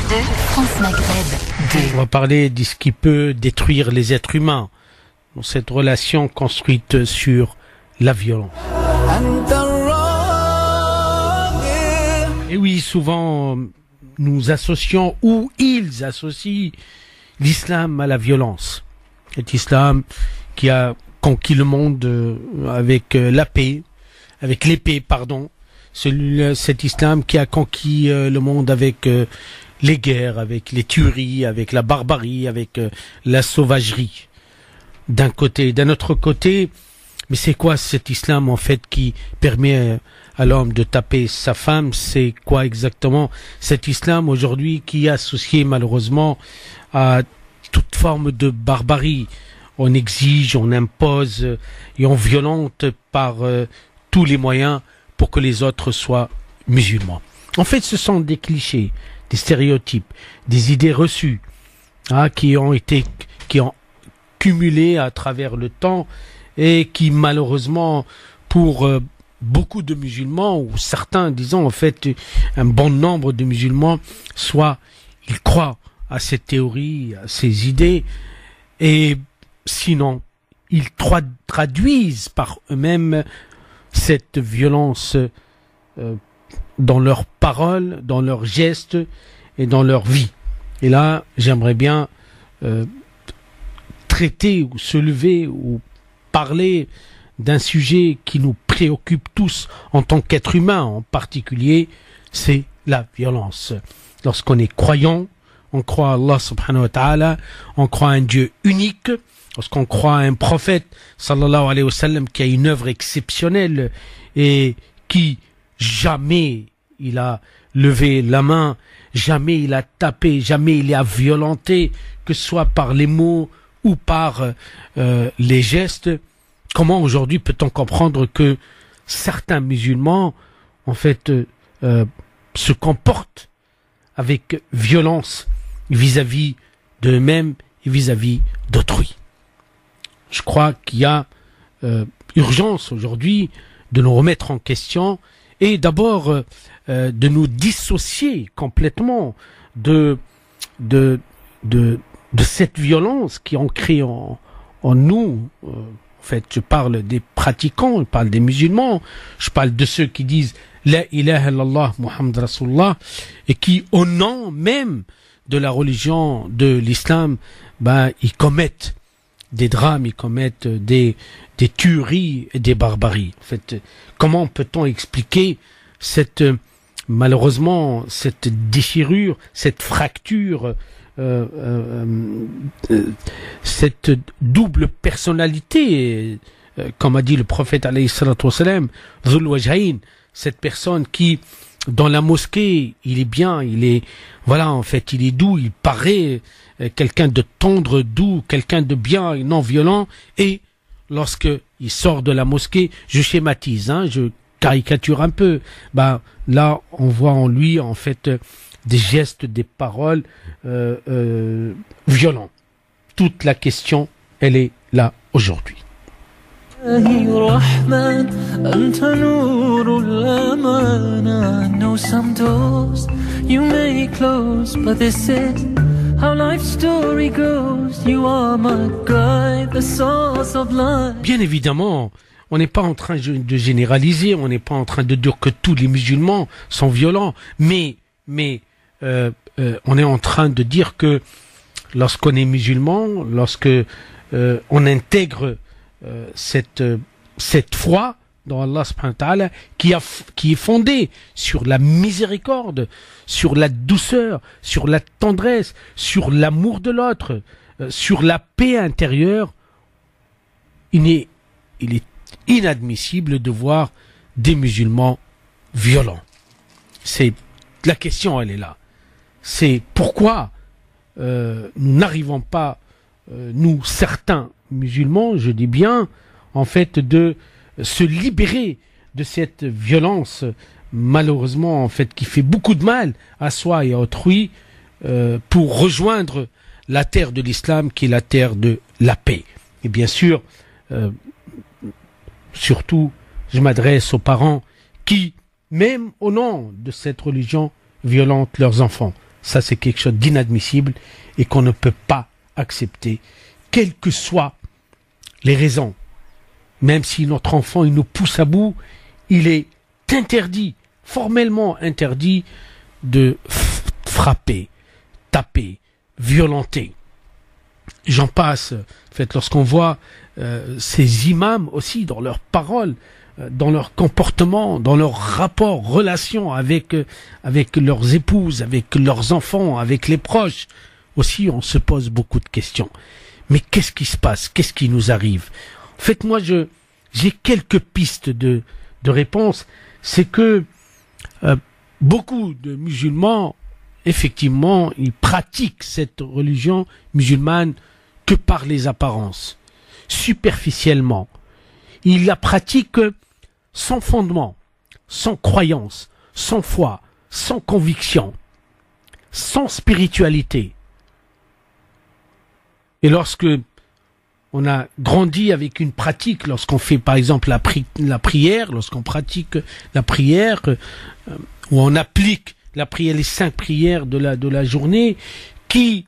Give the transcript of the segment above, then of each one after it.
de France Maghreb. On va parler de ce qui peut détruire les êtres humains dans cette relation construite sur la violence. Et oui, souvent nous associons, ou ils associent, l'islam à la violence. Cet islam qui a conquis le monde avec la paix, avec l'épée, pardon. Cet islam qui a conquis le monde avec les guerres, avec les tueries, avec la barbarie, avec la sauvagerie. D'un côté, d'un autre côté, mais c'est quoi cet islam en fait qui permet à l'homme de taper sa femme? C'est quoi exactement cet islam aujourd'hui qui est associé malheureusement à toute forme de barbarie? On exige, on impose et on violente par tous les moyens pour que les autres soient musulmans. En fait, ce sont des clichés, des stéréotypes, des idées reçues qui ont cumulé à travers le temps et qui malheureusement pour beaucoup de musulmans, ou certains, disons en fait un bon nombre de musulmans, soit ils croient à cette théorie, à ces idées, et sinon ils traduisent par eux-mêmes cette violence dans leurs paroles, dans leurs gestes et dans leur vie. Et là, j'aimerais bien traiter ou se lever ou parler d'un sujet qui nous préoccupe tous en tant qu'êtres humains en particulier, c'est la violence. Lorsqu'on est croyant, on croit à Allah subhanahu wa ta'ala, on croit à un Dieu unique, lorsqu'on croit à un prophète sallallahu alayhi wa sallam qui a une œuvre exceptionnelle et qui jamais il a levé la main, jamais il a tapé, jamais il a violenté, que ce soit par les mots ou par les gestes. Comment aujourd'hui peut-on comprendre que certains musulmans en fait se comportent avec violence vis-à-vis d'eux-mêmes et vis-à-vis d'autrui? Je crois qu'il y a urgence aujourd'hui de nous remettre en question et d'abord de nous dissocier complètement de cette violence qui est ancrée en nous. En fait, je parle des pratiquants, je parle des musulmans, je parle de ceux qui disent La ilaha illallah Muhammad Rasulullah et qui, au nom même de la religion de l'islam, ils commettent des drames, ils commettent des tueries et des barbaries. En fait, comment peut-on expliquer malheureusement cette déchirure, cette fracture, cette double personnalité, comme a dit le prophète alayhi salatu wassalam, Dhul Wajhayn, cette personne qui dans la mosquée il est bien, il est doux, il paraît quelqu'un de tendre, doux, quelqu'un de bien et non violent, et lorsque il sort de la mosquée, je schématise, je caricature un peu, là on voit en lui en fait des gestes, des paroles violents. Toute la question, elle est là aujourd'hui. Bien évidemment, on n'est pas en train de généraliser, on n'est pas en train de dire que tous les musulmans sont violents, mais on est en train de dire que lorsqu'on est musulman, lorsque on intègre cette foi dans Allah subhanahu wa ta'ala qui est fondée sur la miséricorde, sur la douceur, sur la tendresse, sur l'amour de l'autre, sur la paix intérieure, il est inadmissible de voir des musulmans violents. La question, elle est là. C'est pourquoi nous n'arrivons pas, nous certains musulmans, je dis bien, en fait, de se libérer de cette violence, malheureusement, en fait, qui fait beaucoup de mal à soi et à autrui, pour rejoindre la terre de l'islam, qui est la terre de la paix. Et bien sûr, surtout, je m'adresse aux parents qui, même au nom de cette religion, violentent leurs enfants. Ça, c'est quelque chose d'inadmissible et qu'on ne peut pas accepter, quelles que soient les raisons. Même si notre enfant il nous pousse à bout, il est interdit, formellement interdit, de frapper, taper, violenter. J'en passe. En fait, lorsqu'on voit ces imams aussi dans leurs paroles, dans leur comportement, dans leur rapport, relation avec leurs épouses, avec leurs enfants, avec les proches, aussi on se pose beaucoup de questions. Mais qu'est-ce qui se passe? Qu'est-ce qui nous arrive? En fait, moi, j'ai quelques pistes de réponse. C'est que beaucoup de musulmans, effectivement, ils pratiquent cette religion musulmane que par les apparences, superficiellement. Ils la pratiquent sans fondement, sans croyance, sans foi, sans conviction, sans spiritualité. Et lorsque on a grandi avec une pratique, lorsqu'on fait par exemple la prière, lorsqu'on pratique la prière, où on applique la prière, les 5 prières de la journée, qui,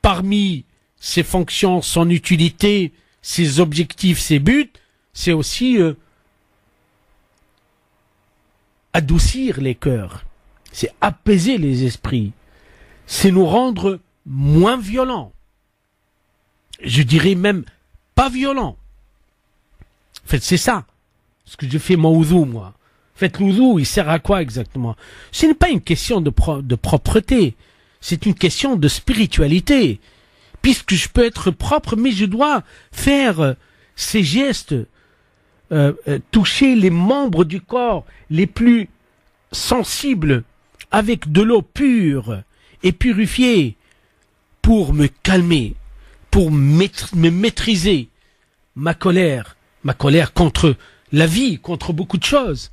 parmi ses fonctions, son utilité, ses objectifs, ses buts, c'est aussi adoucir les cœurs, c'est apaiser les esprits, c'est nous rendre moins violents. Je dirais même pas violents. En fait, c'est ça. Parce que je fais mon wudu, moi. En fait, l'wudu, il sert à quoi exactement? Ce n'est pas une question de propreté. C'est une question de spiritualité. Puisque je peux être propre, mais je dois faire ces gestes, toucher les membres du corps les plus sensibles avec de l'eau pure et purifiée pour me calmer, pour me maîtriser ma colère contre la vie, contre beaucoup de choses.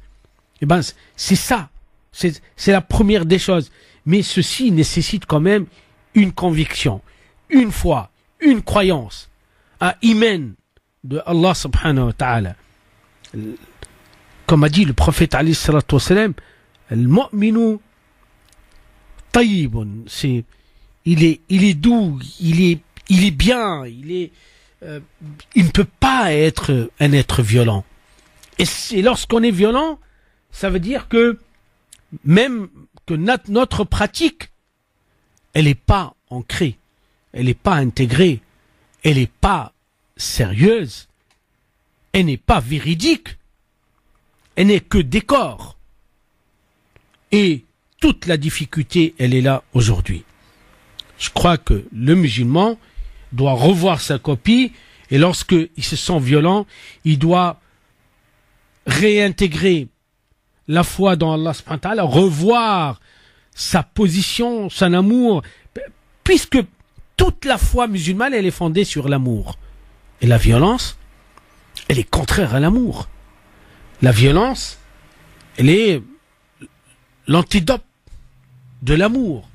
Eh ben, c'est ça. C'est la première des choses. Mais ceci nécessite quand même une conviction, une foi, une croyance, un iman de Allah subhanahu wa ta'ala. Comme a dit le prophète alayhi salatu wassalam, al-mu'minu tayyibun, il est doux, il est bien, il ne peut pas être un être violent. Et lorsqu'on est violent, ça veut dire que même que notre pratique, elle n'est pas ancrée, elle n'est pas intégrée, elle n'est pas sérieuse, elle n'est pas véridique, elle n'est que décor. Et toute la difficulté, elle est là aujourd'hui. Je crois que le musulman doit revoir sa copie et lorsqu'il se sent violent, il doit réintégrer la foi dans Allah subhanahu wa ta'ala, revoir sa position, son amour, puisque toute la foi musulmane, elle est fondée sur l'amour. Et la violence, elle est contraire à l'amour. La violence, elle est l'antidote de l'amour.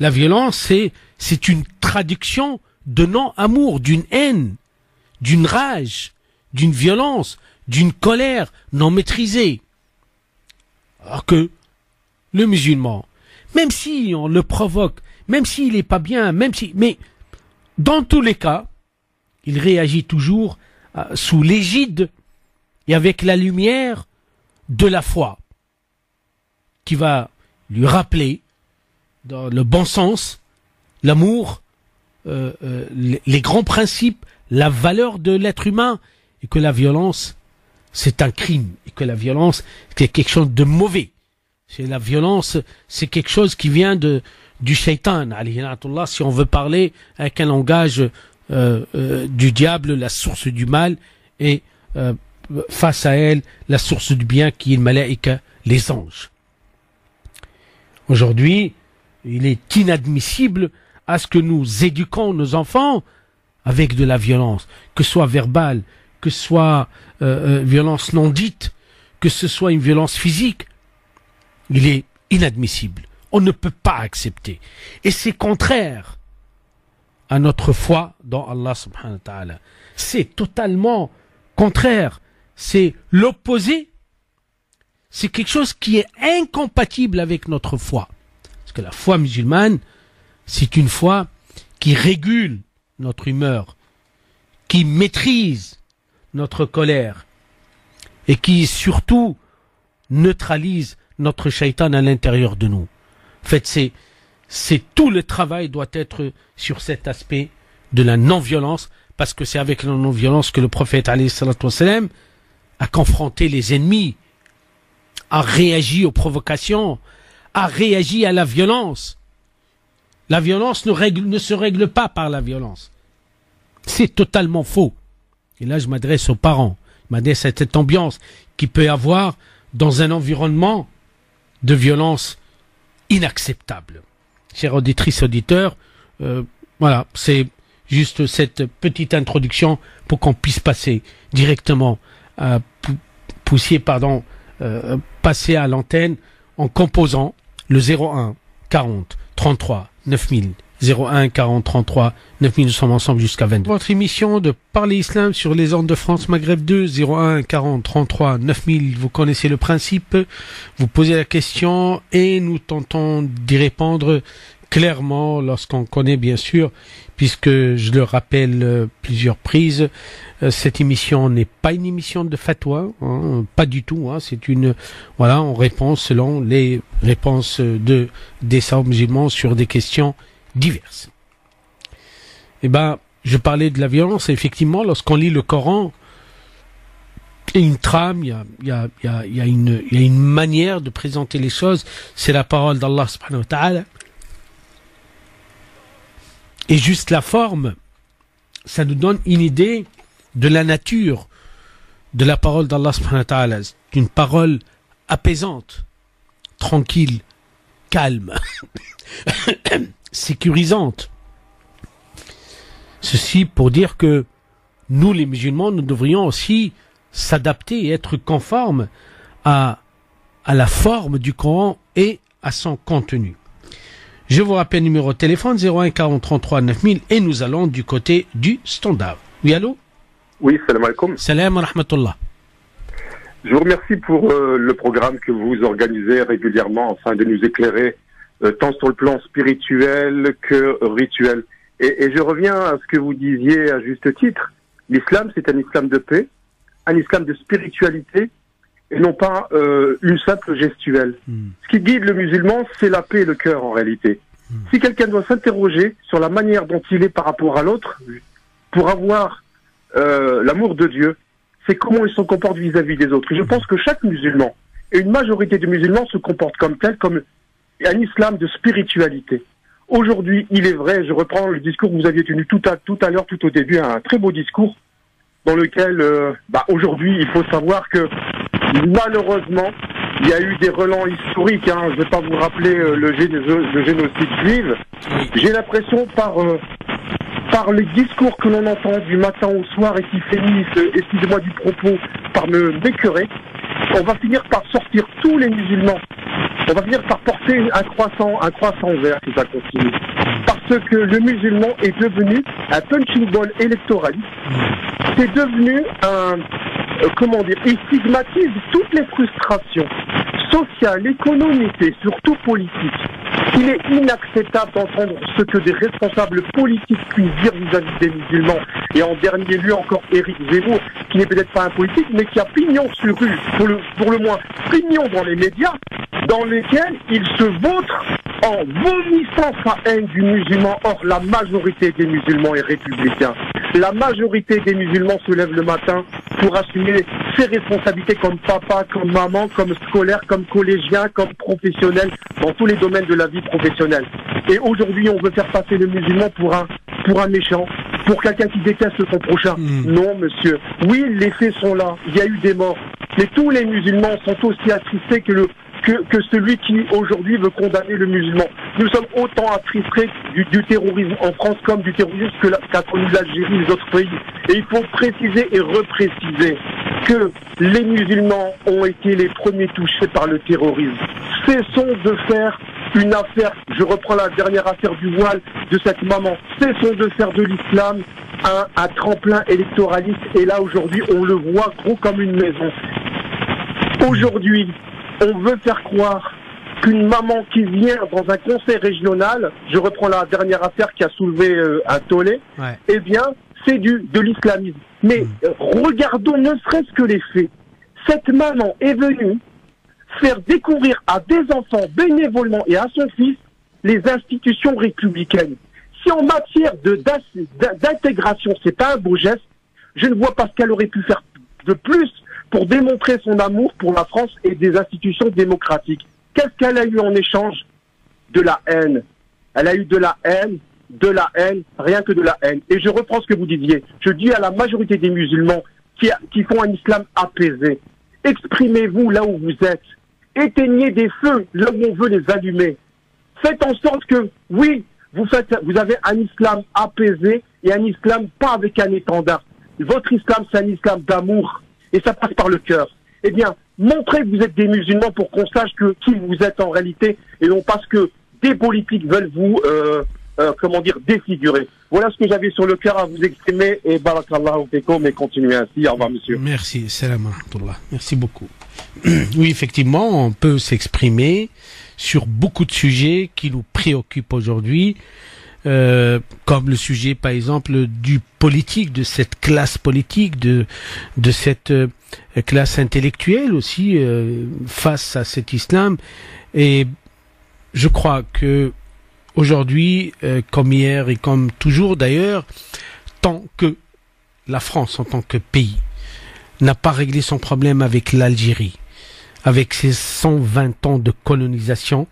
La violence, c'est une traduction de non-amour, d'une haine, d'une rage, d'une violence, d'une colère non maîtrisée. Alors que le musulman, même si on le provoque, même s'il n'est pas bien, mais dans tous les cas, il réagit toujours sous l'égide et avec la lumière de la foi, qui va lui rappeler, dans le bon sens, l'amour, les grands principes, la valeur de l'être humain, et que la violence, c'est un crime, et que la violence, c'est quelque chose de mauvais. La violence, c'est quelque chose qui vient du shaitan, si on veut parler avec un langage du diable, la source du mal, et face à elle, la source du bien qui est le malaïka, les anges. Aujourd'hui, il est inadmissible à ce que nous éduquons nos enfants avec de la violence, que ce soit verbale, que ce soit violence non dite, que ce soit une violence physique. Il est inadmissible. On ne peut pas accepter. Et c'est contraire à notre foi dans Allah subhanahu wa ta'ala. C'est totalement contraire. C'est l'opposé c'est quelque chose qui est incompatible avec notre foi. Parce que la foi musulmane, c'est une foi qui régule notre humeur, qui maîtrise notre colère et qui surtout neutralise notre shaitan à l'intérieur de nous. En fait, c'est tout le travail doit être sur cet aspect de la non-violence, parce que c'est avec la non-violence que le prophète alayhi salatu wassalam a confronté les ennemis, a réagi aux provocations, a réagi à la violence. La violence ne se règle pas par la violence. C'est totalement faux. Et là, je m'adresse aux parents, je m'adresse à cette ambiance qui peut y avoir dans un environnement de violence inacceptable. Chers auditrices, auditeurs, voilà, c'est juste cette petite introduction pour qu'on puisse passer directement passer à l'antenne en composant le 01 40 33 9000. 01 40 33 9000, nous sommes ensemble jusqu'à 22. Votre émission de Parler Islam sur les ondes de France Maghreb 2, 01 40 33 9000, vous connaissez le principe, vous posez la question et nous tentons d'y répondre clairement lorsqu'on connaît, bien sûr, puisque je le rappelle plusieurs prises, cette émission n'est pas une émission de fatwa, hein, pas du tout, hein, c'est on répond selon les réponses des savants musulmans sur des questions diverses. Eh ben, je parlais de la violence, et effectivement, lorsqu'on lit le Coran, il y a une trame, il y a une manière de présenter les choses, c'est la parole d'Allah subhanahu wa ta'ala. Et juste la forme, ça nous donne une idée de la nature de la parole d'Allah subhanahu wa ta'ala. C'est une parole apaisante, tranquille, calme, sécurisante. Ceci pour dire que nous, les musulmans, nous devrions aussi s'adapter et être conformes à la forme du Coran et à son contenu. Je vous rappelle le numéro de téléphone 01 40 33 9000 et nous allons du côté du standard. Oui, allô? Oui, salam alaikum. Salam wa rahmatullah. Je vous remercie pour le programme que vous organisez régulièrement afin de nous éclairer tant sur le plan spirituel que rituel. Et je reviens à ce que vous disiez à juste titre. L'islam, c'est un islam de paix, un islam de spiritualité, et non pas une simple gestuelle. Ce qui guide le musulman, c'est la paix et le cœur en réalité. Si quelqu'un doit s'interroger sur la manière dont il est par rapport à l'autre, pour avoir l'amour de Dieu, c'est comment il se comporte vis-à-vis des autres. Et je pense que chaque musulman, et une majorité de musulmans se comportent comme tel, comme un islam de spiritualité. Aujourd'hui, il est vrai, je reprends le discours que vous aviez tenu tout à l'heure, tout au début, un très beau discours, dans lequel, aujourd'hui, il faut savoir que, malheureusement, il y a eu des relents historiques, hein. Je ne vais pas vous rappeler le génocide juif. J'ai l'impression par les discours que l'on entend du matin au soir et qui finissent, excusez-moi du propos, par me m'écœurer, on va finir par sortir tous les musulmans. On va finir par porter un croissant vert si ça continue. Parce que le musulman est devenu un punching ball électoraliste. C'est devenu il stigmatise toutes les frustrations sociales, économiques et surtout politiques. Il est inacceptable d'entendre ce que des responsables politiques puissent dire vis-à-vis des musulmans. Et en dernier lieu encore Éric Zemmour, qui n'est peut-être pas un politique, mais qui a pignon sur rue, pour le moins pignon dans les médias, dans lesquels il se vautre en vomissant sa haine du musulman. Or, la majorité des musulmans est républicain. La majorité des musulmans se lèvent le matin pour assumer ses responsabilités comme papa, comme maman, comme scolaire, comme collégien, comme professionnel, dans tous les domaines de la vie professionnelle. Et aujourd'hui, on veut faire passer le musulman pour un méchant, pour quelqu'un qui déteste son prochain. Non, monsieur. Oui, les faits sont là. Il y a eu des morts. Mais tous les musulmans sont aussi attristés que celui qui aujourd'hui veut condamner le musulman. Nous sommes autant attristés du terrorisme en France comme du terrorisme qu'a connu l'Algérie et les autres pays. Et il faut préciser et repréciser que les musulmans ont été les premiers touchés par le terrorisme. Cessons de faire une affaire, je reprends la dernière affaire du voile de cette maman, cessons de faire de l'islam un tremplin électoraliste. Et là aujourd'hui on le voit gros comme une maison. Aujourd'hui, on veut faire croire qu'une maman qui vient dans un conseil régional, je reprends la dernière affaire qui a soulevé un tollé, eh bien, c'est de l'islamisme. Mais regardons ne serait-ce que les faits. Cette maman est venue faire découvrir à des enfants bénévolement et à son fils les institutions républicaines. Si en matière d'intégration, c'est pas un beau geste, je ne vois pas ce qu'elle aurait pu faire de plus pour démontrer son amour pour la France et des institutions démocratiques. Qu'est-ce qu'elle a eu en échange? De la haine. Elle a eu de la haine, rien que de la haine. Et je reprends ce que vous disiez. Je dis à la majorité des musulmans qui font un islam apaisé, exprimez-vous là où vous êtes. Éteignez des feux là où on veut les allumer. Faites en sorte que, oui, vous avez un islam apaisé et un islam pas avec un étendard. Votre islam, c'est un islam d'amour. Et ça passe par le cœur. Eh bien, montrez que vous êtes des musulmans pour qu'on sache qui vous êtes en réalité et non parce que des politiques veulent vous, défigurer. Voilà ce que j'avais sur le cœur à vous exprimer et barakallahu fekoum et continuez ainsi. Au revoir, monsieur. Merci, salam alaikum. Merci beaucoup. Oui, effectivement, on peut s'exprimer sur beaucoup de sujets qui nous préoccupent aujourd'hui, comme le sujet, par exemple, du politique, de cette classe politique, de cette classe intellectuelle aussi, face à cet islam. Et je crois que aujourd'hui, comme hier et comme toujours d'ailleurs, tant que la France en tant que pays n'a pas réglé son problème avec l'Algérie, avec ses 120 ans de colonisation,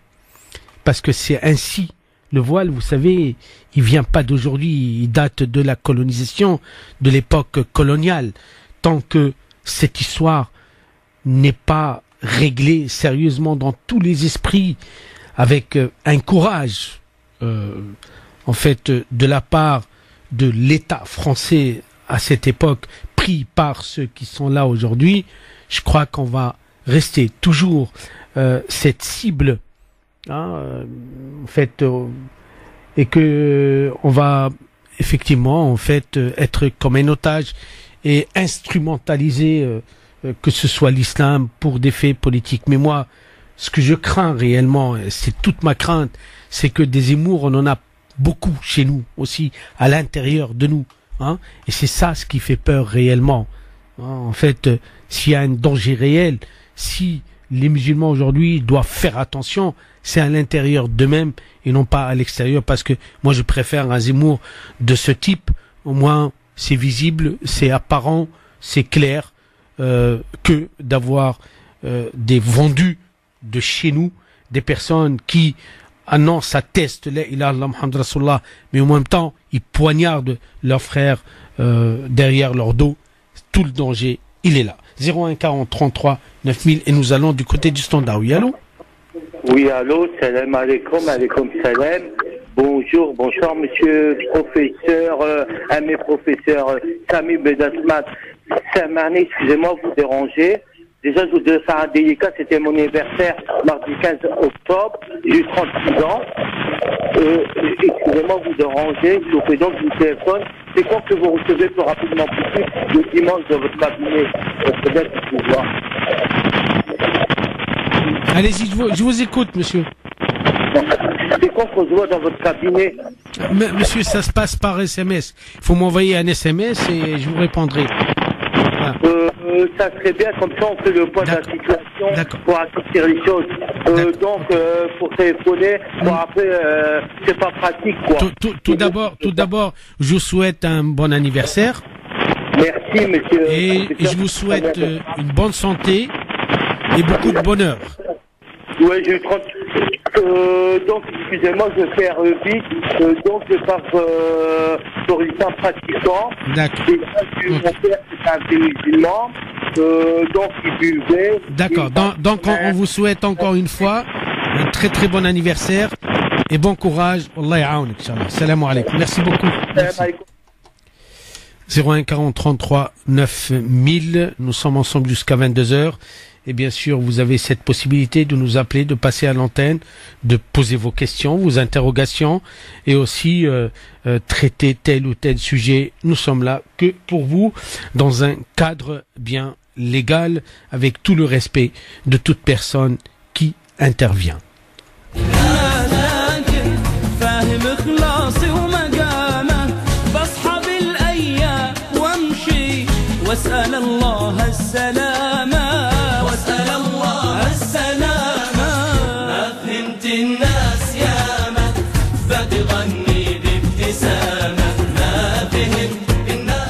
parce que c'est ainsi, le voile, vous savez, il vient pas d'aujourd'hui, il date de la colonisation, de l'époque coloniale. Tant que cette histoire n'est pas réglée sérieusement dans tous les esprits, avec un courage, en fait, de la part de l'État français à cette époque, pris par ceux qui sont là aujourd'hui, je crois qu'on va rester toujours cette cible, en fait, et que on va effectivement en fait être comme un otage et instrumentaliser que ce soit l'islam pour des faits politiques. Mais moi, ce que je crains réellement, c'est toute ma crainte, c'est que des Zemmour, on en a beaucoup chez nous aussi, à l'intérieur de nous, et c'est ça ce qui fait peur réellement. En fait, s'il y a un danger réel, si les musulmans aujourd'hui doivent faire attention, c'est à l'intérieur d'eux-mêmes et non pas à l'extérieur, parce que moi je préfère un Zemmour de ce type, au moins c'est visible, c'est apparent, c'est clair, que d'avoir des vendus de chez nous, des personnes qui annoncent, attestent la ilaha illallah Muhammad Rasulullah, mais en même temps ils poignardent leurs frères derrière leur dos. Tout le danger, il est là. 01 40 33 9000 et nous allons du côté du standard. Oui, allô? Oui, allô, salam alaikum, alaikum salam. Bonjour, bonsoir, monsieur professeur, un de mes professeurs, Sami Bedasmat. Samani, excusez-moi, vous déranger. Déjà, je voudrais faire un délicat, c'était mon anniversaire, mardi 15 octobre, j'ai eu 36 ans. Excusez-moi, vous déranger, je vous fais donc du téléphone. C'est quand que vous recevez plus rapidement possible le dimanche dans votre cabinet? Peut-être pour voir. Allez-y, je vous écoute, monsieur. C'est quand qu'on se voit dans votre cabinet? Monsieur, ça se passe par SMS. Il faut m'envoyer un SMS et je vous répondrai. Voilà. Ça serait bien, comme ça on fait le point de la situation pour accepter les choses. Donc, pour téléphoner, pour après, c'est pas pratique, quoi. Tout d'abord, je vous souhaite un bon anniversaire. Merci, monsieur. Et je vous souhaite une bonne santé et beaucoup de bonheur. Oui, j'ai eu 30. Donc, excusez-moi, je vais faire vite. Donc, je pars sur les temps pratiquants. D'accord. Mon père, c'est un musulman. Donc, il buvait. D'accord. Donc, on vous souhaite encore une fois un très très bon anniversaire et bon courage. Allah ya'awnik, Inch'Allah. Salam alaikum. Merci beaucoup. Merci. 01 40 33 9000. Nous sommes ensemble jusqu'à 22h. Et bien sûr, vous avez cette possibilité de nous appeler, de passer à l'antenne, de poser vos questions, vos interrogations et aussi traiter tel ou tel sujet. Nous sommes là que pour vous, dans un cadre bien légal, avec tout le respect de toute personne qui intervient. «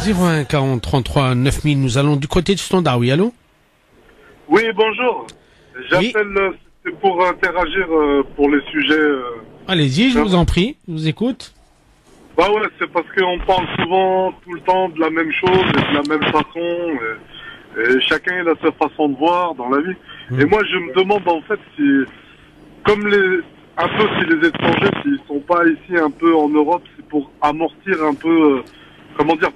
01 40 33 9000, nous allons du côté du standard. Oui, allô? Oui, bonjour. J'appelle pour interagir pour les sujets. Allez-y, je vous en prie, je vous écoute. Bah ouais, c'est parce qu'on parle souvent, tout le temps, de la même chose et de la même façon. Et chacun il a sa façon de voir dans la vie. Et moi, je me demande en fait si, comme si les étrangers, s'ils sont pas ici un peu en Europe, c'est pour amortir un peu,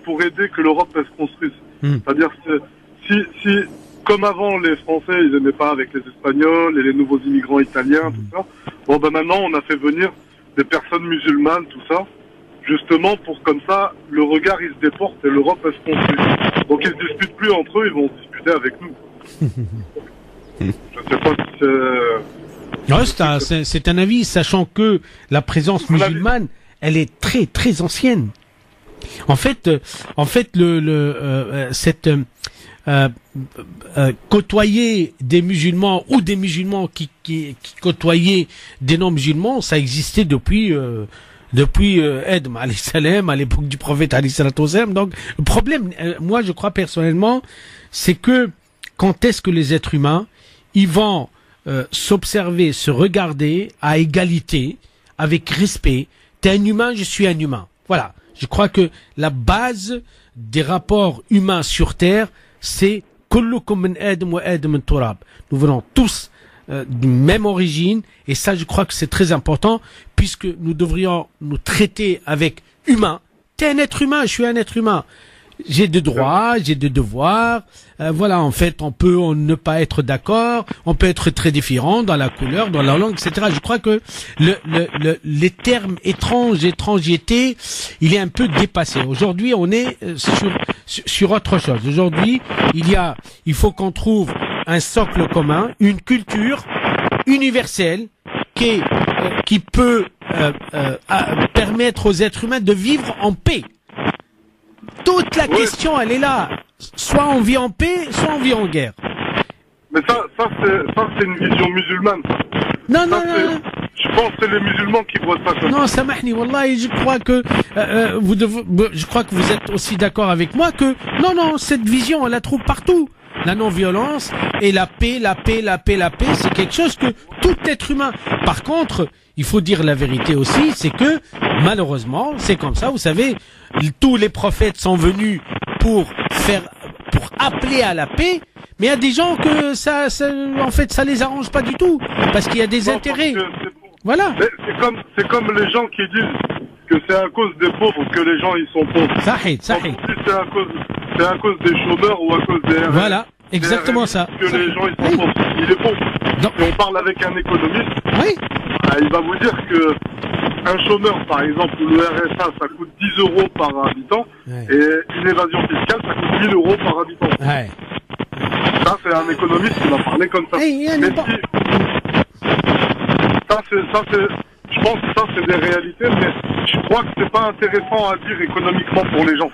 pour aider que l'Europe elle se construise. C'est-à-dire que si comme avant les Français ils aimaient pas avec les Espagnols et les nouveaux immigrants italiens, tout ça. Bon ben maintenant on a fait venir des personnes musulmanes, tout ça, justement pour comme ça le regard il se déporte et l'Europe elle se construit. Donc ils se disputent plus entre eux, ils vont se disputer avec nous. Je sais pas si c'est un avis, sachant que la présence musulmane, elle est très très ancienne. En fait, côtoyer des musulmans ou des musulmans qui côtoyaient des non-musulmans, ça existait depuis Adam alayhi salam, à l'époque du prophète alayhi salatu wassalam. Donc le problème, moi je crois personnellement, c'est que quand est-ce que les êtres humains ils vont s'observer, se regarder à égalité, avec respect. T'es un humain, je suis un humain. Voilà. Je crois que la base des rapports humains sur Terre, c'est kullukum min Adam wa Adam min turab. Nous venons tous d'une même origine, et ça, je crois que c'est très important, puisque nous devrions nous traiter avec humain. T'es un être humain, je suis un être humain. J'ai des droits, j'ai des devoirs. Voilà, en fait, on peut ne pas être d'accord, on peut être très différent dans la couleur, dans la langue, etc. Je crois que les termes étrangeté, il est un peu dépassé. Aujourd'hui, on est sur autre chose. Aujourd'hui, il faut qu'on trouve un socle commun, une culture universelle qui peut permettre aux êtres humains de vivre en paix. Toute la question, elle est là. Soit on vit en paix, soit on vit en guerre. Mais ça c'est une vision musulmane. Non. Je pense que c'est les musulmans qui voient ça comme ça. Non, samahni, wallahi, je crois que vous êtes aussi d'accord avec moi que non, cette vision, on la trouve partout. La non-violence et la paix, c'est quelque chose que tout être humain. Par contre, il faut dire la vérité aussi, c'est que malheureusement, c'est comme ça. Vous savez, tous les prophètes sont venus pour appeler à la paix, mais il y a des gens que ça les arrange pas du tout, parce qu'il y a des intérêts. Voilà. C'est comme les gens qui disent que c'est à cause des pauvres que les gens ils sont pauvres. Sahih. C'est à cause des chômeurs ou à cause des RS. Voilà, exactement ça. Que les gens ils sont pauvres. Il est pauvre. Si on parle avec un économiste, il va vous dire que un chômeur, par exemple, le RSA, ça coûte 10 euros par habitant, et une évasion fiscale, ça coûte 1000 euros par habitant. Ouais. Ça, c'est un économiste qui va parler comme ça. Je pense que ça, c'est des réalités, mais je crois que c'est pas intéressant à dire économiquement pour les gens.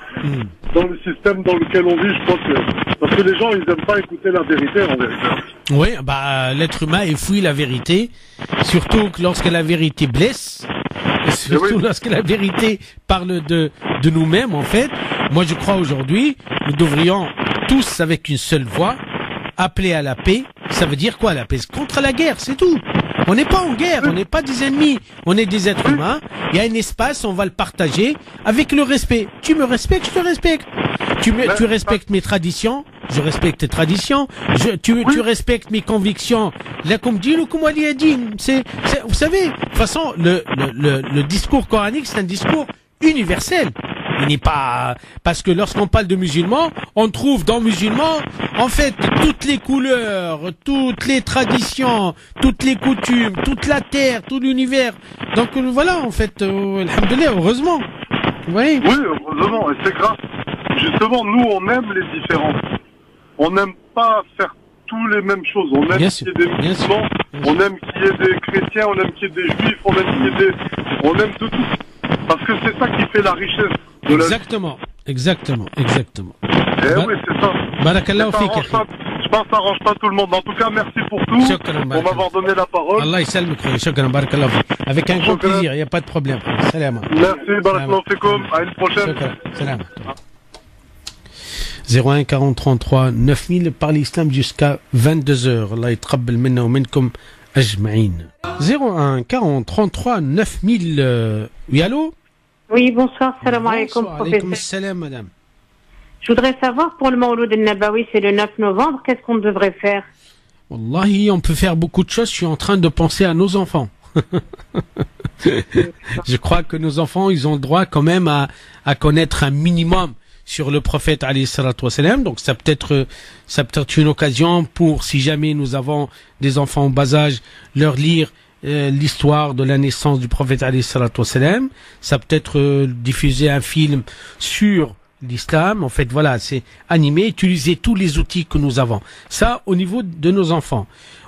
Dans le système dans lequel on vit, je crois que... Parce que les gens, ils aiment pas écouter la vérité, en vérité. Oui, l'être humain, il fouille la vérité, surtout lorsque la vérité blesse, surtout lorsque la vérité parle de nous-mêmes, en fait. Moi, je crois aujourd'hui, nous devrions tous, avec une seule voix, appeler à la paix. Ça veut dire quoi, la paix? Contre la guerre, c'est tout. On n'est pas en guerre, on n'est pas des ennemis, on est des êtres humains. Il y a un espace, on va le partager avec le respect. Tu me respectes, je te respecte. Tu respectes mes traditions, je respecte tes traditions. Tu respectes mes convictions. Lakum dinukum waliya din. Vous savez, de toute façon, le discours coranique, c'est un discours universel. Il n'est pas, parce que lorsqu'on parle de musulmans, on trouve dans musulmans, en fait, toutes les couleurs, toutes les traditions, toutes les coutumes, toute la terre, tout l'univers. Donc voilà, en fait, alhamdoulilah, heureusement. Oui, heureusement, et c'est grave. Justement, nous, on aime les différences. On aime pas faire tous les mêmes choses. On aime Bien qu'il y ait sûr, des bien sûr, musulmans, bien on sûr. aime qu'il y ait des chrétiens, on aime qu'il y ait des juifs, on aime qu'il y ait des... On aime de tout. Parce que c'est ça qui fait la richesse de la vie. Exactement, exactement, exactement. Eh oui, c'est ça. Barakallahu Ça fik, arrange pas- je pense que ça arrange pas tout le monde. En tout cas, merci pour tout. Shukran, Pour m'avoir donné la parole. Allah يسلمك خويا شكرا بارك الله فيك avec un grand Shukran. plaisir il n'y a pas de problème salam Merci, barakallahu fikoum. À une prochaine. شكرا salam 01 40 33 9000 par l'islam jusqu'à 22h الله يتقبل منا ومنكم أجمعين 01 40 33 9000 oui allô Oui, bonsoir, salam alaikum, Bonsoir, alaikum professeur. salam madame. Je voudrais savoir, pour le Mawlud al-Nabawi, c'est le 9 novembre, qu'est-ce qu'on devrait faire? Wallahi, on peut faire beaucoup de choses. Je suis en train de penser à nos enfants. Je crois que nos enfants, ils ont le droit quand même à connaître un minimum sur le prophète alayhi salatu wassalam. Donc ça peut être une occasion pour, si jamais nous avons des enfants au bas âge, leur lire l'histoire de la naissance du prophète alayhi salatu wassalam. Ça peut être diffuser un film sur l'islam. En fait, voilà, c'est animer, utiliser tous les outils que nous avons. Ça, au niveau de nos enfants.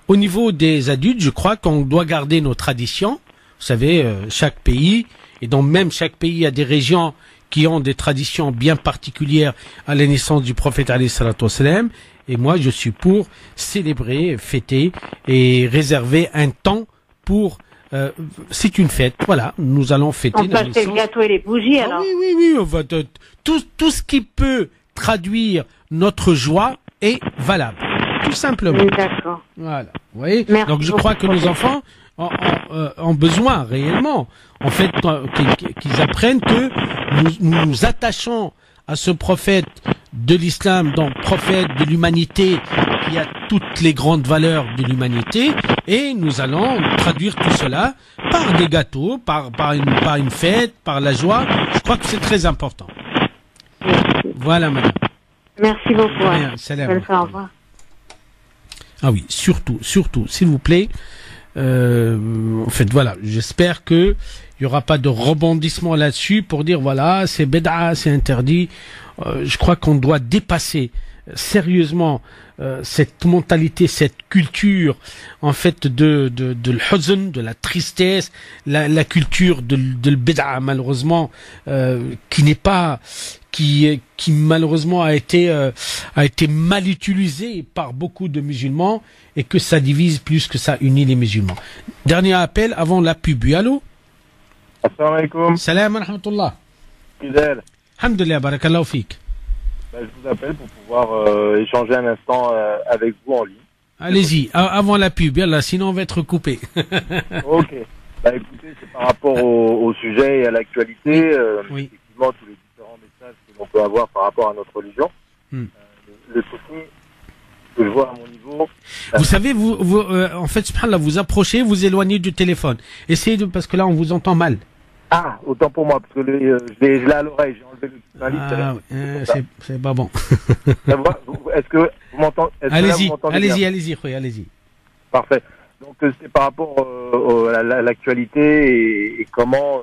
Au niveau des adultes, je crois qu'on doit garder nos traditions. Vous savez, chaque pays, et dans même chaque pays, il y a des régions qui ont des traditions bien particulières à la naissance du prophète alayhi salatu wassalam. Et moi, je suis pour célébrer, fêter et réserver un temps pour... c'est une fête, voilà, nous allons fêter On peut la acheter le naissance. gâteau et les bougies, alors? Oui, on va tout ce qui peut traduire notre joie est valable, tout simplement. D'accord. Voilà, vous voyez. Merci Donc je beaucoup, crois que nos professeur. enfants ont besoin réellement, en fait, qu'ils apprennent que nous nous attachons à ce prophète de l'islam, donc prophète de l'humanité, qui a toutes les grandes valeurs de l'humanité, et nous allons traduire tout cela par des gâteaux, par une fête, par la joie. Je crois que c'est très important. Voilà, madame. Merci beaucoup. Rien, salam. Bonne soirée, au revoir. Ah oui, surtout, s'il vous plaît. En fait, voilà, j'espère que il y aura pas de rebondissement là-dessus pour dire voilà, c'est bid'a, c'est interdit. Je crois qu'on doit dépasser sérieusement cette mentalité, cette culture en fait de l'huzn, de la tristesse, la culture de le bid'a malheureusement qui n'est pas qui malheureusement a été mal utilisé par beaucoup de musulmans et que ça divise plus que ça unit les musulmans. Dernier appel avant la pub. Allô? Assalamu alaikum. Salam wa rahmatullah. Fidèle. Alhamdulillah, barakallahu fik. Je vous appelle pour pouvoir échanger un instant avec vous en ligne. Allez-y, avant la pub, yallah, sinon on va être coupé. Ok. Écoutez, c'est par rapport au sujet et à l'actualité. Oui. Effectivement, tous les différents messages que l'on peut avoir par rapport à notre religion. Le souci que je vois à mon niveau... Vous savez, vous en fait, subhanallah, vous approchez, vous éloignez du téléphone. Essayez parce que là, on vous entend mal. Ah, autant pour moi, parce que je l'ai à l'oreille, j'ai enlevé le Ah, c'est pas bon. Ça va? Est-ce que vous m'entendez? Allez-y, allez-y. Parfait. Donc c'est par rapport à l'actualité et comment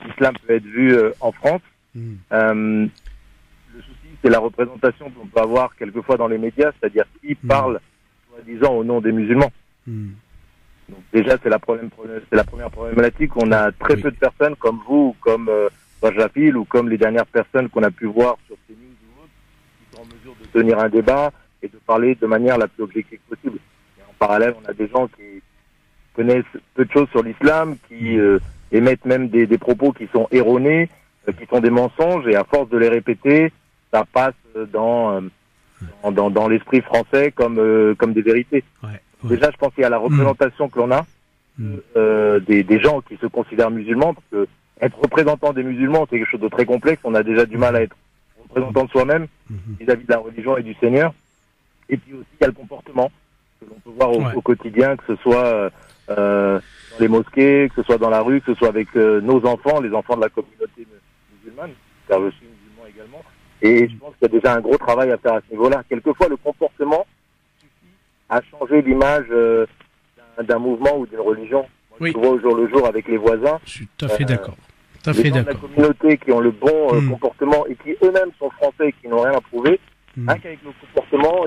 l'islam peut être vu en France. Le souci, c'est la représentation qu'on peut avoir quelquefois dans les médias, c'est-à-dire qui parle, soi-disant, au nom des musulmans. Donc déjà, c'est la première problématique. On a très peu de personnes comme vous, comme Bajafil, ou comme les dernières personnes qu'on a pu voir sur CNews ou autres, qui sont en mesure de tenir un débat et de parler de manière la plus objective possible. Et en parallèle, on a des gens qui connaissent peu de choses sur l'islam, qui émettent même des propos qui sont erronés, qui sont des mensonges, et à force de les répéter, ça passe dans l'esprit français comme des vérités. Déjà, je pense qu'il y a la représentation que l'on a des gens qui se considèrent musulmans, parce que être représentant des musulmans, c'est quelque chose de très complexe. On a déjà du mal à être représentant de soi-même vis-à-vis de la religion et du Seigneur. Et puis aussi, il y a le comportement que l'on peut voir au quotidien, que ce soit dans les mosquées, que ce soit dans la rue, que ce soit avec nos enfants, les enfants de la communauté musulmane, car je suis musulman également. Et je pense qu'il y a déjà un gros travail à faire à ce niveau-là. Quelquefois, le comportement suffit à changer l'image d'un mouvement ou d'une religion. Moi, je vois au jour le jour avec les voisins. Je suis tout à fait d'accord. Les gens de la communauté qui ont le bon comportement et qui eux-mêmes sont français et qui n'ont rien à prouver, rien qu'avec le comportement,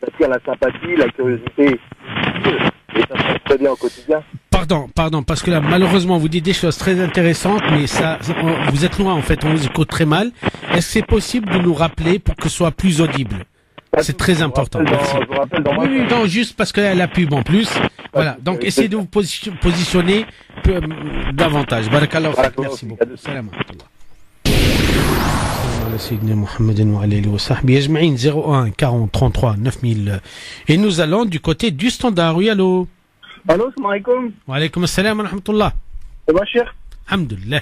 ça attire la sympathie, la curiosité, et ça se passe très bien au quotidien. Pardon, parce que là, malheureusement, vous dites des choses très intéressantes, mais vous êtes loin, en fait, on vous écoute très mal. Est-ce que c'est possible de nous rappeler pour que ce soit plus audible? C'est très important. Oui, non, juste parce qu'elle a la pub en plus. Voilà, donc essayez de vous positionner davantage. Barakallahu fik, merci beaucoup. Salam alaikum. Sayyidina Muhammadin wa alihi wa sahbihi ajma'in 01 40 33 9000. Et nous allons du côté du standard. Oui, allô? Allô, salam alaikum. Wa alaykum assalam wa rahmatullah. Ça va, cher? Alhamdulillah.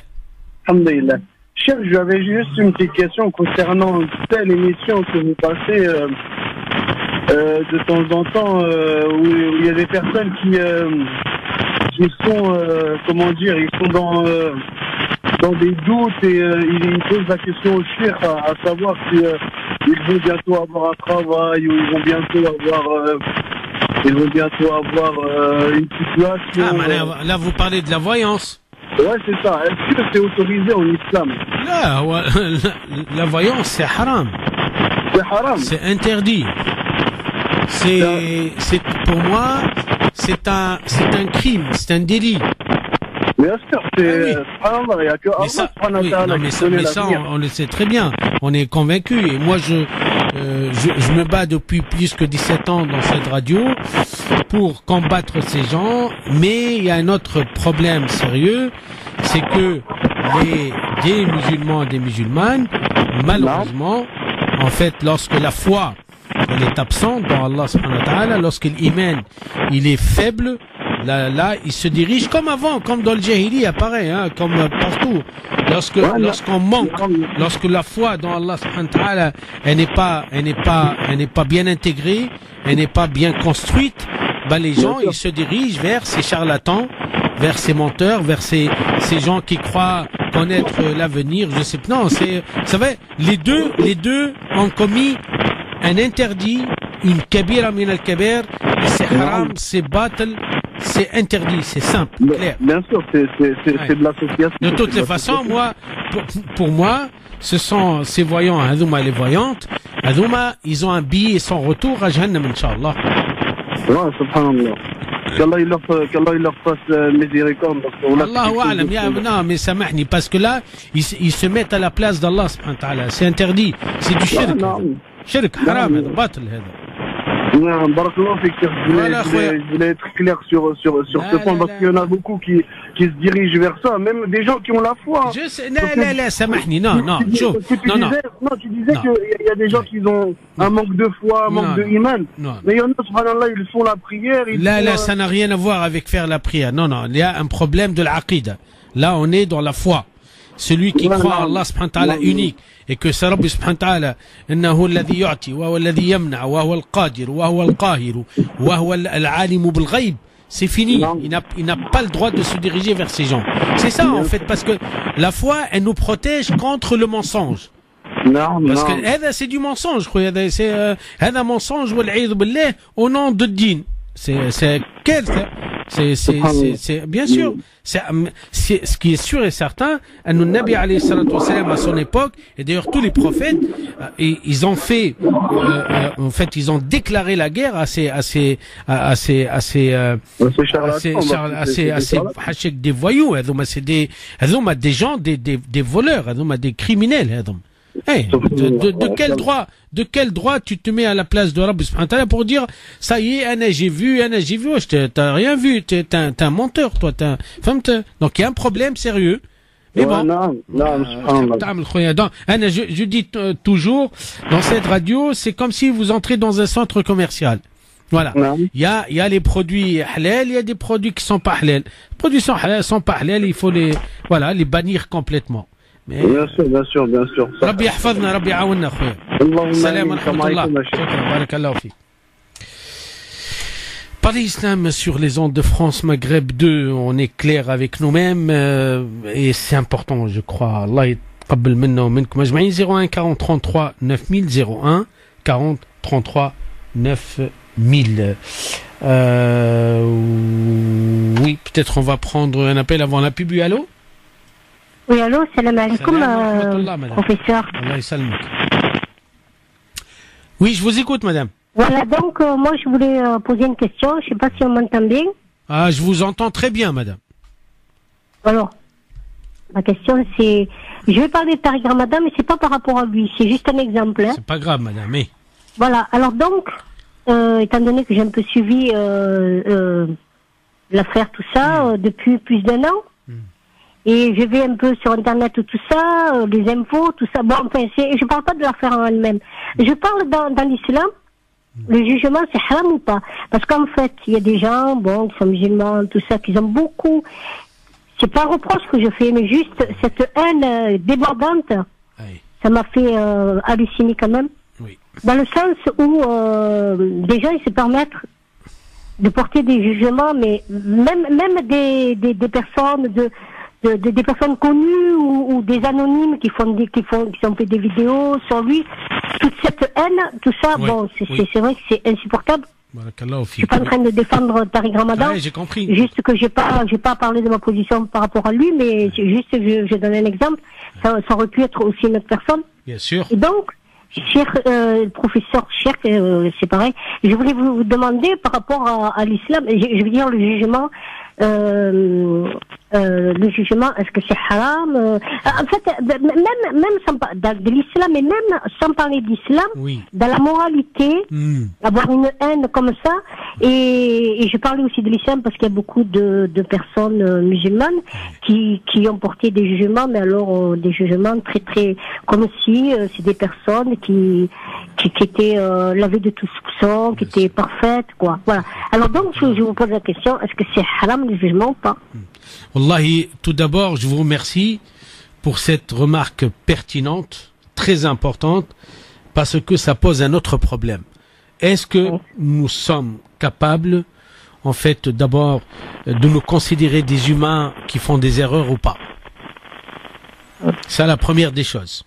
Alhamdulillah. Cher, j'avais juste une petite question concernant telle émission que vous passez de temps en temps, où il y a des personnes qui sont, comment dire, ils sont dans des doutes et ils posent la question au cher à savoir si ils vont bientôt avoir un travail ou ils vont bientôt avoir une situation. Ah, mais là, vous parlez de la voyance. Ouais, c'est ça. Est-ce que c'est autorisé en islam? Là, la voyance, c'est haram. C'est haram. C'est interdit. C'est pour moi, c'est un crime, c'est un délit. Bien sûr, c'est il n'y a que Allah mais ça, on le sait très bien. On est convaincu. Et moi, je me bats depuis plus que 17 ans dans cette radio pour combattre ces gens. Mais il y a un autre problème sérieux, c'est que des musulmans et des musulmanes, malheureusement, en fait, lorsque la foi elle est absente dans Allah subhanahu wa ta'ala, lorsque l'iman il est faible, là il se dirige comme avant, comme dans le jahili, pareil, hein, comme partout. Lorsqu'on manque, lorsque la foi dans Allah subhanahu wa ta'ala elle n'est pas bien intégrée, elle n'est pas bien construite, les gens ils se dirigent vers ces charlatans, vers ces menteurs, vers ces gens qui croient connaître l'avenir. Je sais pas. Non, ça va. Les deux ont commis un interdit, une kabira min al-kabir, c'est haram, c'est batil, c'est interdit, c'est simple, clair. Bien sûr, c'est de l'association. De toutes les façons, moi, pour moi, ce sont ces voyants, Adouma les voyantes, Adouma, ils ont un billet sans retour à Jahannam, Inch'Allah. Ouais, subhanallah. Qu'Allah il leur fasse miséricorde. Allahu a'lam, non, mais samahni, parce que là, ils se mettent à la place d'Allah, subhanahu wa ta'ala. C'est interdit, c'est du shirk. Shirk, haram, batil, Non, barakallahu fik. Je voulais être clair sur ce point parce qu'il y en a beaucoup qui se dirigent vers ça, même des gens qui ont la foi. Je sais, non, samahni, non. Tu disais qu'il y a des gens qui ont un manque de foi, un manque de iman. Mais il y en a, subhanallah, ils font la prière. Là, ça n'a rien à voir avec faire la prière. Non, il y a un problème de l'aqida. Là, on est dans la foi. Celui qui croit à Allah subhanahu wa ta'ala unique et que c'est Rabbi subhanahu wa ta'ala innahu alladhi yu'ti wa huwa alladhi yamna wa huwa al-qadir wa huwa al-qahir wa huwa al-alim bil ghaib, c'est fini. Il n'a pas le droit de se diriger vers ces gens. C'est ça en fait, parce que la foi elle nous protège contre le mensonge. Parce que c'est du mensonge, c'est un mensonge wal-'iyadhu billah au nom de din. C'est bien sûr, c'est ce qui est sûr et certain. Le Nabi alayhi salatu wa salam à son époque, et d'ailleurs tous les prophètes, ils ont fait, en fait, ils ont déclaré la guerre à ces des voyous, des gens, des voleurs, des criminels. De quel droit tu te mets à la place de Rabbi subhanahu wa ta'ala pour dire ça y est, j'ai vu, t'as rien vu, t'es un menteur, toi, donc il y a un problème sérieux. Mais bon, je dis toujours dans cette radio, c'est comme si vous entrez dans un centre commercial. Voilà. Il y a les produits halal, il y a des produits qui sont pas halal. Les produits sont pas halal, il faut les bannir complètement. Bien sûr. Rabbi yahfazna, Rabbi aounna, khoya. Salam alaikum. Barakallahu fi. Parler islam sur les ondes de France Maghreb 2, on est clair avec nous-mêmes et c'est important, je crois. Allah yatqabbal minna wa minkum ajma'in. 01 40 33 9000, 01 40 33 9000. Oui, peut-être on va prendre un appel avant la pub. Allô? Oui, allô, salam alaikum, professeur. Allah ysalmik. Oui, je vous écoute, madame. Voilà, donc moi je voulais poser une question, je sais pas si on m'entend bien. Ah, je vous entends très bien, madame. Alors, ma question c'est, je vais parler de Tariq Ramadan, mais c'est pas par rapport à lui, c'est juste un exemple. Hein. C'est pas grave, madame, mais... Voilà, alors donc, étant donné que j'ai un peu suivi l'affaire, tout ça, depuis plus d'1 an, et je vais un peu sur Internet, tout ça, les infos, tout ça. Bon, enfin, je parle pas de l'affaire en elle-même. Je parle dans l'islam, le jugement, c'est haram ou pas? Parce qu'en fait, il y a des gens, bon, qui sont musulmans, tout ça, qui ont beaucoup... C'est pas un reproche que je fais, mais juste cette haine débordante, ça m'a fait halluciner quand même. Oui. Dans le sens où des gens, ils se permettent de porter des jugements, mais même des personnes des personnes connues ou des anonymes qui ont fait des vidéos sur lui, toute cette haine, tout ça, oui, bon, c'est vrai que c'est insupportable. Je suis pas en train de défendre Tariq Ramadan. Ouais, j'ai compris. Juste que j'ai pas parlé de ma position par rapport à lui, mais juste je donne un exemple. Ça aurait pu être aussi une autre personne. Bien sûr. Et donc, professeur Cheikh, c'est pareil. Je voulais vous demander par rapport à l'islam, je veux dire le jugement, est-ce que c'est haram? En fait, même sans de l'islam, et même sans parler d'islam, oui. Dans la moralité, avoir une haine comme ça, et je parlais aussi de l'islam parce qu'il y a beaucoup de personnes musulmanes qui ont porté des jugements, mais alors des jugements très très, comme si c'est des personnes qui étaient lavées de tout soupçon, qui étaient parfaites, quoi. Voilà. Alors donc, je vous pose la question, est-ce que c'est haram le jugement ou pas? Wallahi, tout d'abord, je vous remercie pour cette remarque pertinente, très importante, parce que ça pose un autre problème. Est-ce que nous sommes capables, en fait, d'abord, de nous considérer des humains qui font des erreurs ou pas? C'est la première des choses.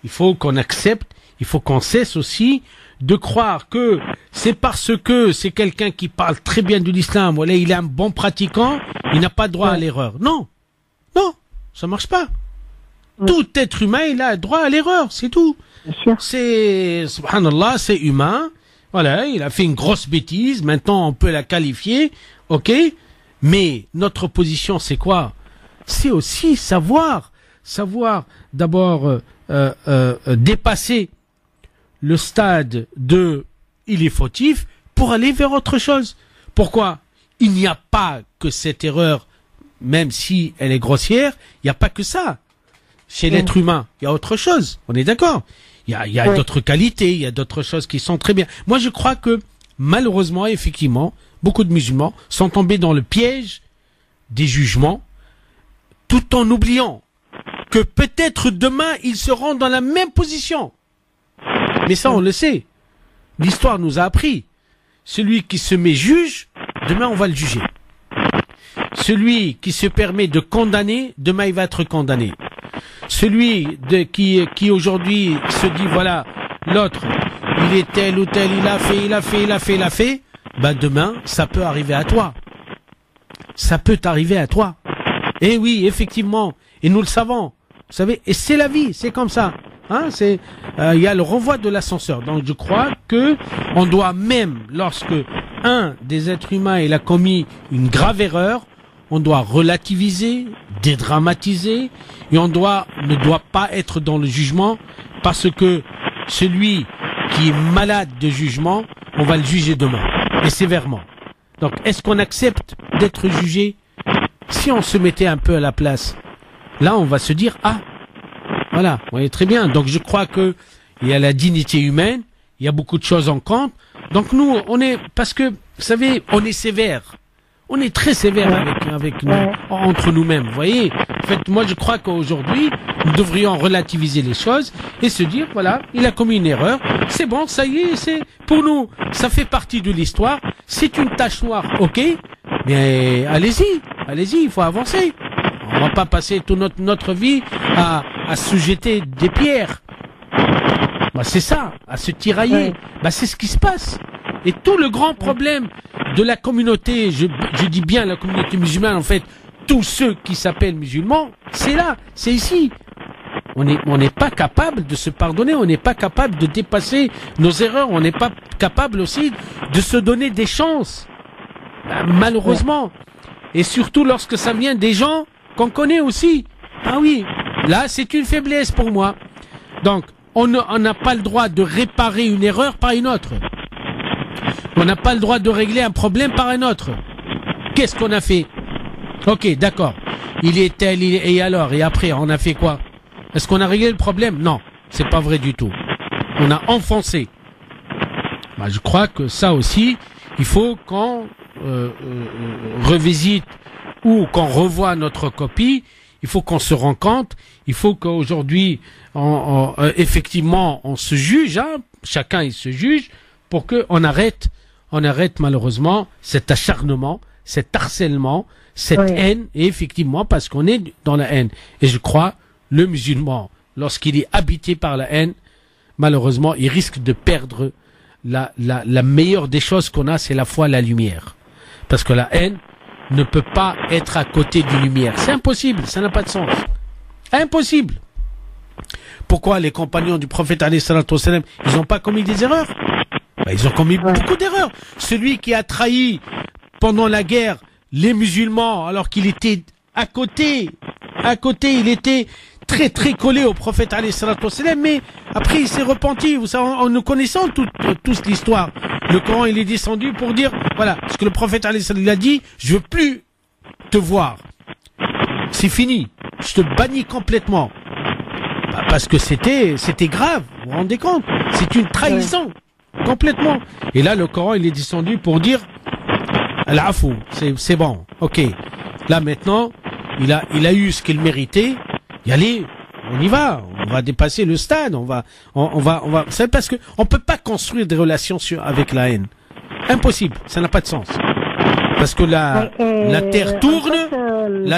Il faut qu'on accepte, il faut qu'on cesse aussi de croire que c'est parce que c'est quelqu'un qui parle très bien de l'islam, voilà, il est un bon pratiquant, il n'a pas droit à l'erreur. Non, non, ça marche pas. Tout être humain, il a droit à l'erreur, c'est tout. C'est, subhanallah, c'est humain. Voilà, il a fait une grosse bêtise, maintenant on peut la qualifier, ok. Mais notre position, c'est quoi? C'est aussi savoir d'abord dépasser le stade de il est fautif pour aller vers autre chose. Pourquoi? Il n'y a pas que cette erreur, même si elle est grossière, il n'y a pas que ça. Chez l'être humain, il y a autre chose. On est d'accord? Il y a d'autres qualités, il y a d'autres choses qui sont très bien. Moi, je crois que, malheureusement, effectivement, beaucoup de musulmans sont tombés dans le piège des jugements, tout en oubliant que peut-être demain, ils seront dans la même position. Mais ça, on le sait. L'histoire nous a appris. Celui qui se met juge, demain, on va le juger. Celui qui se permet de condamner, demain, il va être condamné. Celui qui aujourd'hui se dit, voilà, l'autre, il est tel ou tel, il a fait, ben demain, ça peut arriver à toi. Ça peut t'arriver à toi. Et oui, effectivement, et nous le savons. Vous savez, et c'est la vie, c'est comme ça. Hein, il y a le renvoi de l'ascenseur. Donc je crois que on doit, même lorsque un des êtres humains il a commis une grave erreur, on doit relativiser, dédramatiser, et on ne doit pas être dans le jugement, parce que celui qui est malade de jugement, on va le juger demain, et sévèrement. Donc est-ce qu'on accepte d'être jugé? Si on se mettait un peu à la place, là on va se dire, ah, voilà, vous voyez très bien. Donc je crois que il y a la dignité humaine, il y a beaucoup de choses en compte. Donc nous, parce que, vous savez, on est sévère. On est très sévère avec nous, entre nous-mêmes, vous voyez. En fait, moi je crois qu'aujourd'hui, nous devrions relativiser les choses et se dire, voilà, il a commis une erreur, c'est bon, ça y est, pour nous, ça fait partie de l'histoire, c'est une tache noire, ok, mais allez-y, il faut avancer. On va pas passer toute notre vie à se jeter des pierres. Bah, c'est ça, à se tirailler. Bah, c'est ce qui se passe. Et tout le grand problème de la communauté, je dis bien la communauté musulmane, en fait, tous ceux qui s'appellent musulmans, c'est là, c'est ici. on n'est pas capable de se pardonner, on n'est pas capable de dépasser nos erreurs, on n'est pas capable aussi de se donner des chances. Malheureusement. Et surtout lorsque ça vient des gens qu'on connaît aussi. Ah oui, là c'est une faiblesse pour moi. Donc, on n'a pas le droit de réparer une erreur par une autre. On n'a pas le droit de régler un problème par un autre. Qu'est-ce qu'on a fait? Ok, d'accord. Il est tel, et alors? Et après, on a fait quoi? Est-ce qu'on a réglé le problème? Non, c'est pas vrai du tout. On a enfoncé. Je crois que ça aussi, il faut qu'on revisite ou qu'on revoie notre copie. Il faut qu'on se rende compte. Il faut qu'aujourd'hui, effectivement, on se juge. Hein, chacun il se juge pour qu'on arrête malheureusement cet acharnement, cet harcèlement, cette haine, et effectivement parce qu'on est dans la haine. Et je crois, le musulman, lorsqu'il est habité par la haine, malheureusement, il risque de perdre la meilleure des choses qu'on a, c'est la foi, la lumière. Parce que la haine ne peut pas être à côté d'une lumière. C'est impossible, ça n'a pas de sens. Impossible. Pourquoi les compagnons du prophète alayhi salatu wassalam, ils n'ont pas commis des erreurs? Ils ont commis beaucoup d'erreurs. Celui qui a trahi pendant la guerre les musulmans, alors qu'il était à côté, il était très très collé au prophète alayhi salatu wassalam, mais après il s'est repenti. Vous savez, en nous connaissant tous l'histoire, le Coran il est descendu pour dire, voilà, ce que le prophète alayhi salatu wassalam a dit, je veux plus te voir. C'est fini. Je te bannis complètement. Parce que c'était grave, vous vous rendez compte? C'est une trahison. Complètement. Et là, le Coran, il est descendu pour dire, Al-Afou, c'est bon, ok. Là, maintenant, il a eu ce qu'il méritait. Y aller, on y va. On va dépasser le stade. On va, c'est parce que on peut pas construire des relations avec la haine. Impossible. Ça n'a pas de sens. Parce que la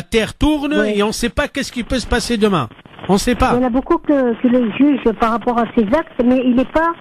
terre tourne, et on sait pas qu'est-ce qui peut se passer demain. On sait pas. Il y en a beaucoup qui le jugent par rapport à ses actes, mais il est pas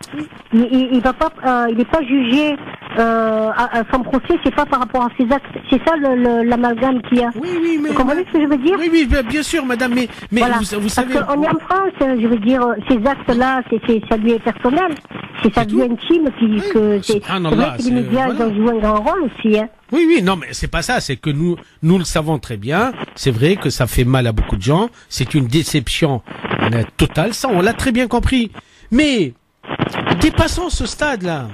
jugé à son procès, c'est pas par rapport à ses actes. C'est ça l'amalgame qu'il y a. Oui, mais vous comprenez ce que je veux dire? Oui, bien sûr, madame, mais voilà. vous savez. Parce qu'on est en France, je veux dire, ces actes-là, ça lui est personnel, c'est sa vie intime, c'est vrai que les médias ont joué un grand rôle aussi. Hein. Oui, non, mais c'est pas ça, c'est que nous le savons très bien, c'est vrai que ça fait mal à beaucoup de gens, c'est une déception totale, ça on l'a très bien compris, mais dépassons ce stade-là,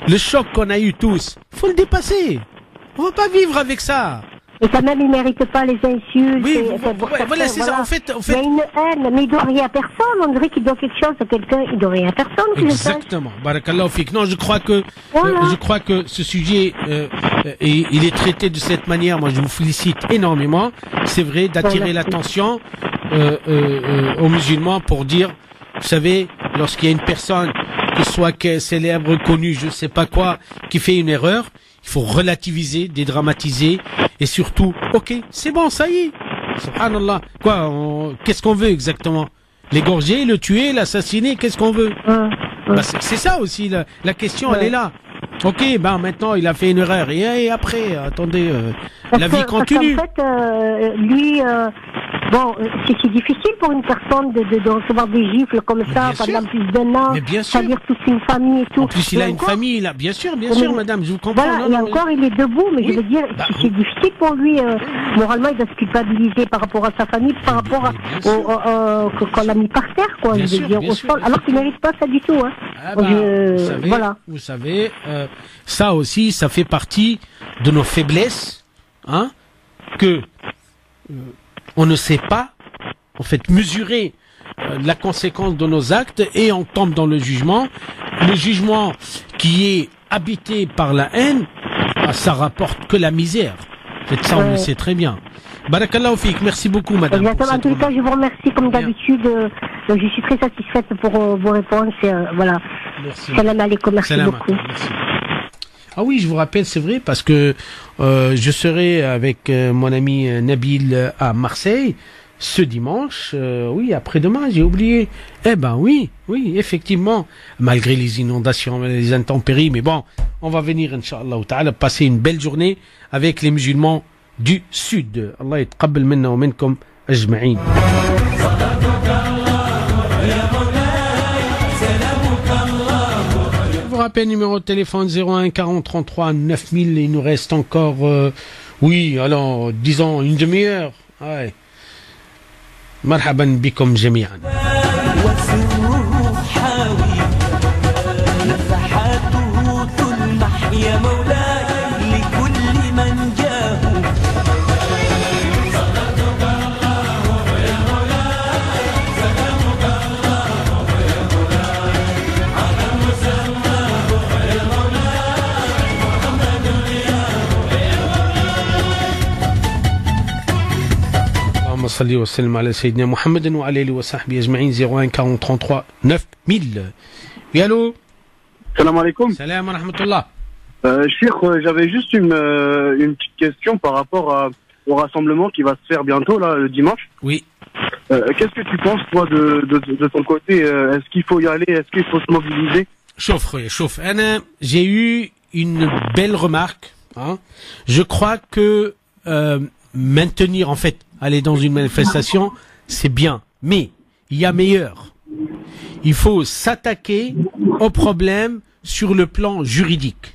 le choc qu'on a eu tous, faut le dépasser, on va pas vivre avec ça. Et quand même, il ne mérite pas les insultes. Oui, voilà, c'est ça. En fait. Il y a une haine, mais il ne doit rien à personne. On dirait qu'il doit quelque chose à quelqu'un. Il ne doit rien à personne. Exactement. Barakallahu fik. Non, je crois que ce sujet, il est traité de cette manière. Moi, je vous félicite énormément. C'est vrai d'attirer l'attention aux musulmans pour dire, vous savez, lorsqu'il y a une personne, que ce soit célèbre, connue, je ne sais pas quoi, qui fait une erreur, il faut relativiser, dédramatiser, et surtout, ok, c'est bon, ça y est. Subhanallah. Quoi, qu'est-ce qu'on veut exactement? L'égorger, le tuer, l'assassiner, qu'est-ce qu'on veut? C'est ça aussi, la question, elle est là. Ok, maintenant, il a fait une erreur. Et après, attendez, la vie continue. Parce qu'en fait, lui, c'est difficile pour une personne de recevoir des gifles comme ça pendant plus d'un an. Mais bien sûr. C'est-à-dire toute une famille et tout. En plus, il a une famille, là. Bien sûr, madame, je vous comprends. Voilà, et encore, il est debout, mais je veux dire, c'est difficile pour lui. Moralement, il doit se culpabiliser par rapport à sa famille, par rapport qu'on l'a mis par terre, quoi. Je veux dire, au sol. Alors qu'il ne mérite pas ça du tout, hein. Vous savez, ça aussi, ça fait partie de nos faiblesses, hein, que on ne sait pas, en fait, mesurer la conséquence de nos actes et on tombe dans le jugement. Le jugement qui est habité par la haine, ça rapporte que la misère. C'est ça, on le sait très bien. Barakallahu fik, merci beaucoup, madame. Exactement. En tout cas, je vous remercie comme d'habitude. Je suis très satisfaite pour vos réponses. Voilà. Merci. Salam alaikum, merci beaucoup. Merci. Ah oui, je vous rappelle, c'est vrai, parce que je serai avec mon ami Nabil à Marseille ce dimanche. Oui, après-demain, j'ai oublié. Eh ben oui, effectivement, malgré les inondations, les intempéries, mais bon, on va venir, Inch'Allah ta'ala, passer une belle journée avec les musulmans du Sud. Allah yatqabbal minna wa minkum ajma'in. rappelle, numéro de téléphone 01 40 33 9000. Il nous reste encore, oui, alors, disons, une demi-heure. Ouais. Marhaban bikum jami'an. صلي وسلم على سيدنا محمد وعلى اله وصحبه اجمعين 01 40 33 9000. Oui, allô. Salam alaikum. Salam wa rahmatullah. Cheikh, j'avais juste une petite question par rapport au rassemblement qui va se faire bientôt là le dimanche. Oui. Qu'est-ce que tu penses toi de ton côté, est-ce qu'il faut y aller, est-ce qu'il faut se mobiliser? Chauffe. Anna, j'ai eu une belle remarque, hein. Je crois que maintenir, en fait, aller dans une manifestation, c'est bien. Mais il y a meilleur. Il faut s'attaquer au problème sur le plan juridique.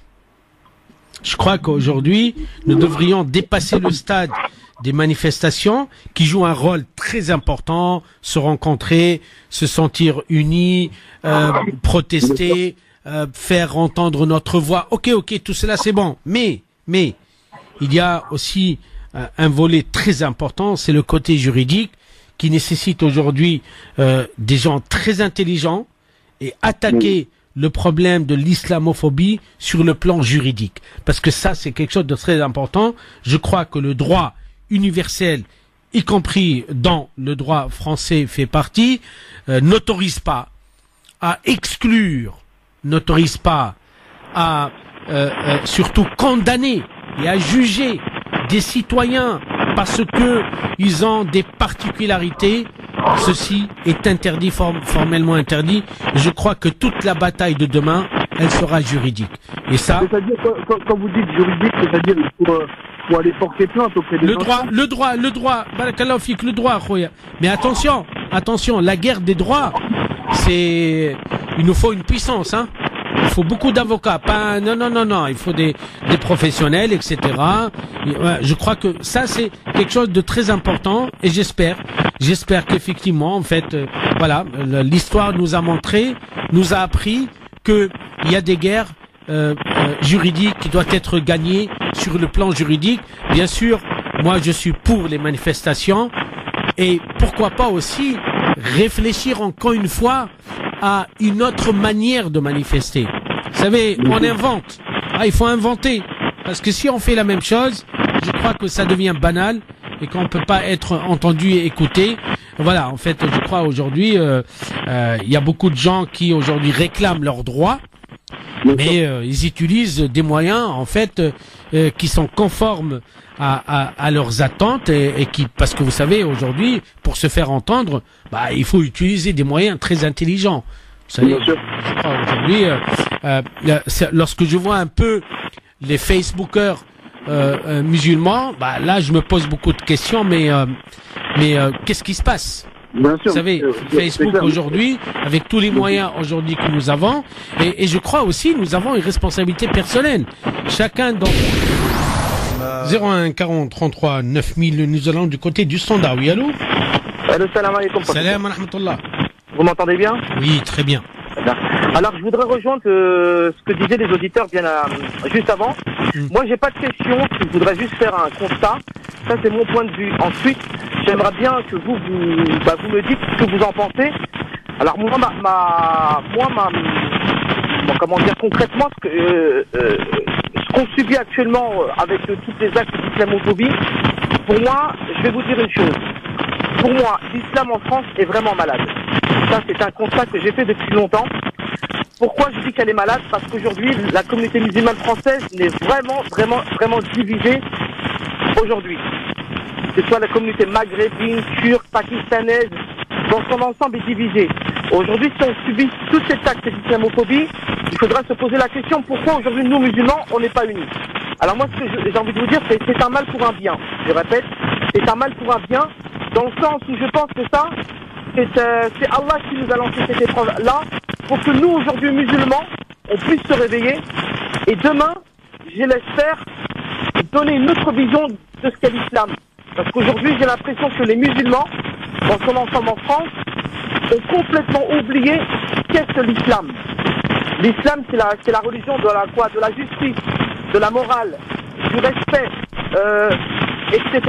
Je crois qu'aujourd'hui, nous devrions dépasser le stade des manifestations qui jouent un rôle très important, se rencontrer, se sentir unis, protester, faire entendre notre voix. Ok, tout cela c'est bon. Mais, il y a aussi un volet très important, c'est le côté juridique qui nécessite aujourd'hui des gens très intelligents et attaquer le problème de l'islamophobie sur le plan juridique. Parce que ça, c'est quelque chose de très important. Je crois que le droit universel, y compris dans le droit français fait partie, n'autorise pas à exclure, n'autorise pas à surtout condamner et à juger des citoyens parce que ils ont des particularités. Ceci est interdit, formellement interdit. Je crois que toute la bataille de demain, elle sera juridique. Et ça. C'est-à-dire, quand vous dites juridique, c'est-à-dire pour aller porter plainte auprès des gens. Le droit, barakallahu fik, le droit, khoya. Mais attention, la guerre des droits, il nous faut une puissance, hein. Il faut beaucoup d'avocats, non, il faut des professionnels, etc. Je crois que ça c'est quelque chose de très important et j'espère qu'effectivement, en fait, voilà, l'histoire nous a montré, nous a appris que il y a des guerres juridiques qui doivent être gagnées sur le plan juridique. Bien sûr, moi je suis pour les manifestations et pourquoi pas aussi réfléchir encore une fois à une autre manière de manifester. Vous savez, on invente. Il faut inventer. Parce que si on fait la même chose, je crois que ça devient banal et qu'on ne peut pas être entendu et écouté. Voilà, en fait, je crois aujourd'hui, il y a beaucoup de gens qui aujourd'hui réclament leurs droits, mais ils utilisent des moyens, en fait, qui sont conformes à leurs attentes et qui, parce que vous savez, aujourd'hui, pour se faire entendre, il faut utiliser des moyens très intelligents. Vous savez, je crois aujourd'hui, lorsque je vois un peu les Facebookers musulmans, là, je me pose beaucoup de questions, mais qu'est-ce qui se passe? Bien sûr, vous savez, Facebook aujourd'hui, avec tous les moyens aujourd'hui que nous avons, et je crois aussi nous avons une responsabilité personnelle. Chacun dans 01 40 33 9000, nous allons du côté du standard. Oui, allô? Allô, salam alaikum. Salam wa rahmatullah. Vous m'entendez bien? Oui, très bien. Alors, je voudrais rejoindre ce que disaient les auditeurs juste avant. Moi, j'ai pas de questions, je voudrais juste faire un constat. Ça, c'est mon point de vue. Ensuite, j'aimerais bien que vous me dites ce que vous en pensez. Alors, moi, comment dire concrètement, ce qu'on subit actuellement avec tous les actes d'islamophobie, pour moi, je vais vous dire une chose. Pour moi, l'islam en France est vraiment malade. Ça, c'est un constat que j'ai fait depuis longtemps. Pourquoi je dis qu'elle est malade? Parce qu'aujourd'hui, la communauté musulmane française n'est vraiment divisée aujourd'hui. Que ce soit la communauté maghrébine, turque, pakistanaise, dans son ensemble est divisée. Aujourd'hui, si on subit tous ces actes d'islamophobie, il faudra se poser la question pourquoi aujourd'hui, nous musulmans, on n'est pas unis. Alors moi, ce que j'ai envie de vous dire, c'est un mal pour un bien. Je répète, c'est un mal pour un bien, dans le sens où je pense que ça, c'est Allah qui nous a lancé cette épreuve-là, pour que nous, aujourd'hui, musulmans, on puisse se réveiller et demain, je l'espère, donner une autre vision de ce qu'est l'islam. Parce qu'aujourd'hui, j'ai l'impression que les musulmans, dans son ensemble en France, ont complètement oublié qu'est-ce que l'islam. L'islam, c'est la religion de la quoi? De la justice, de la morale, du respect, etc.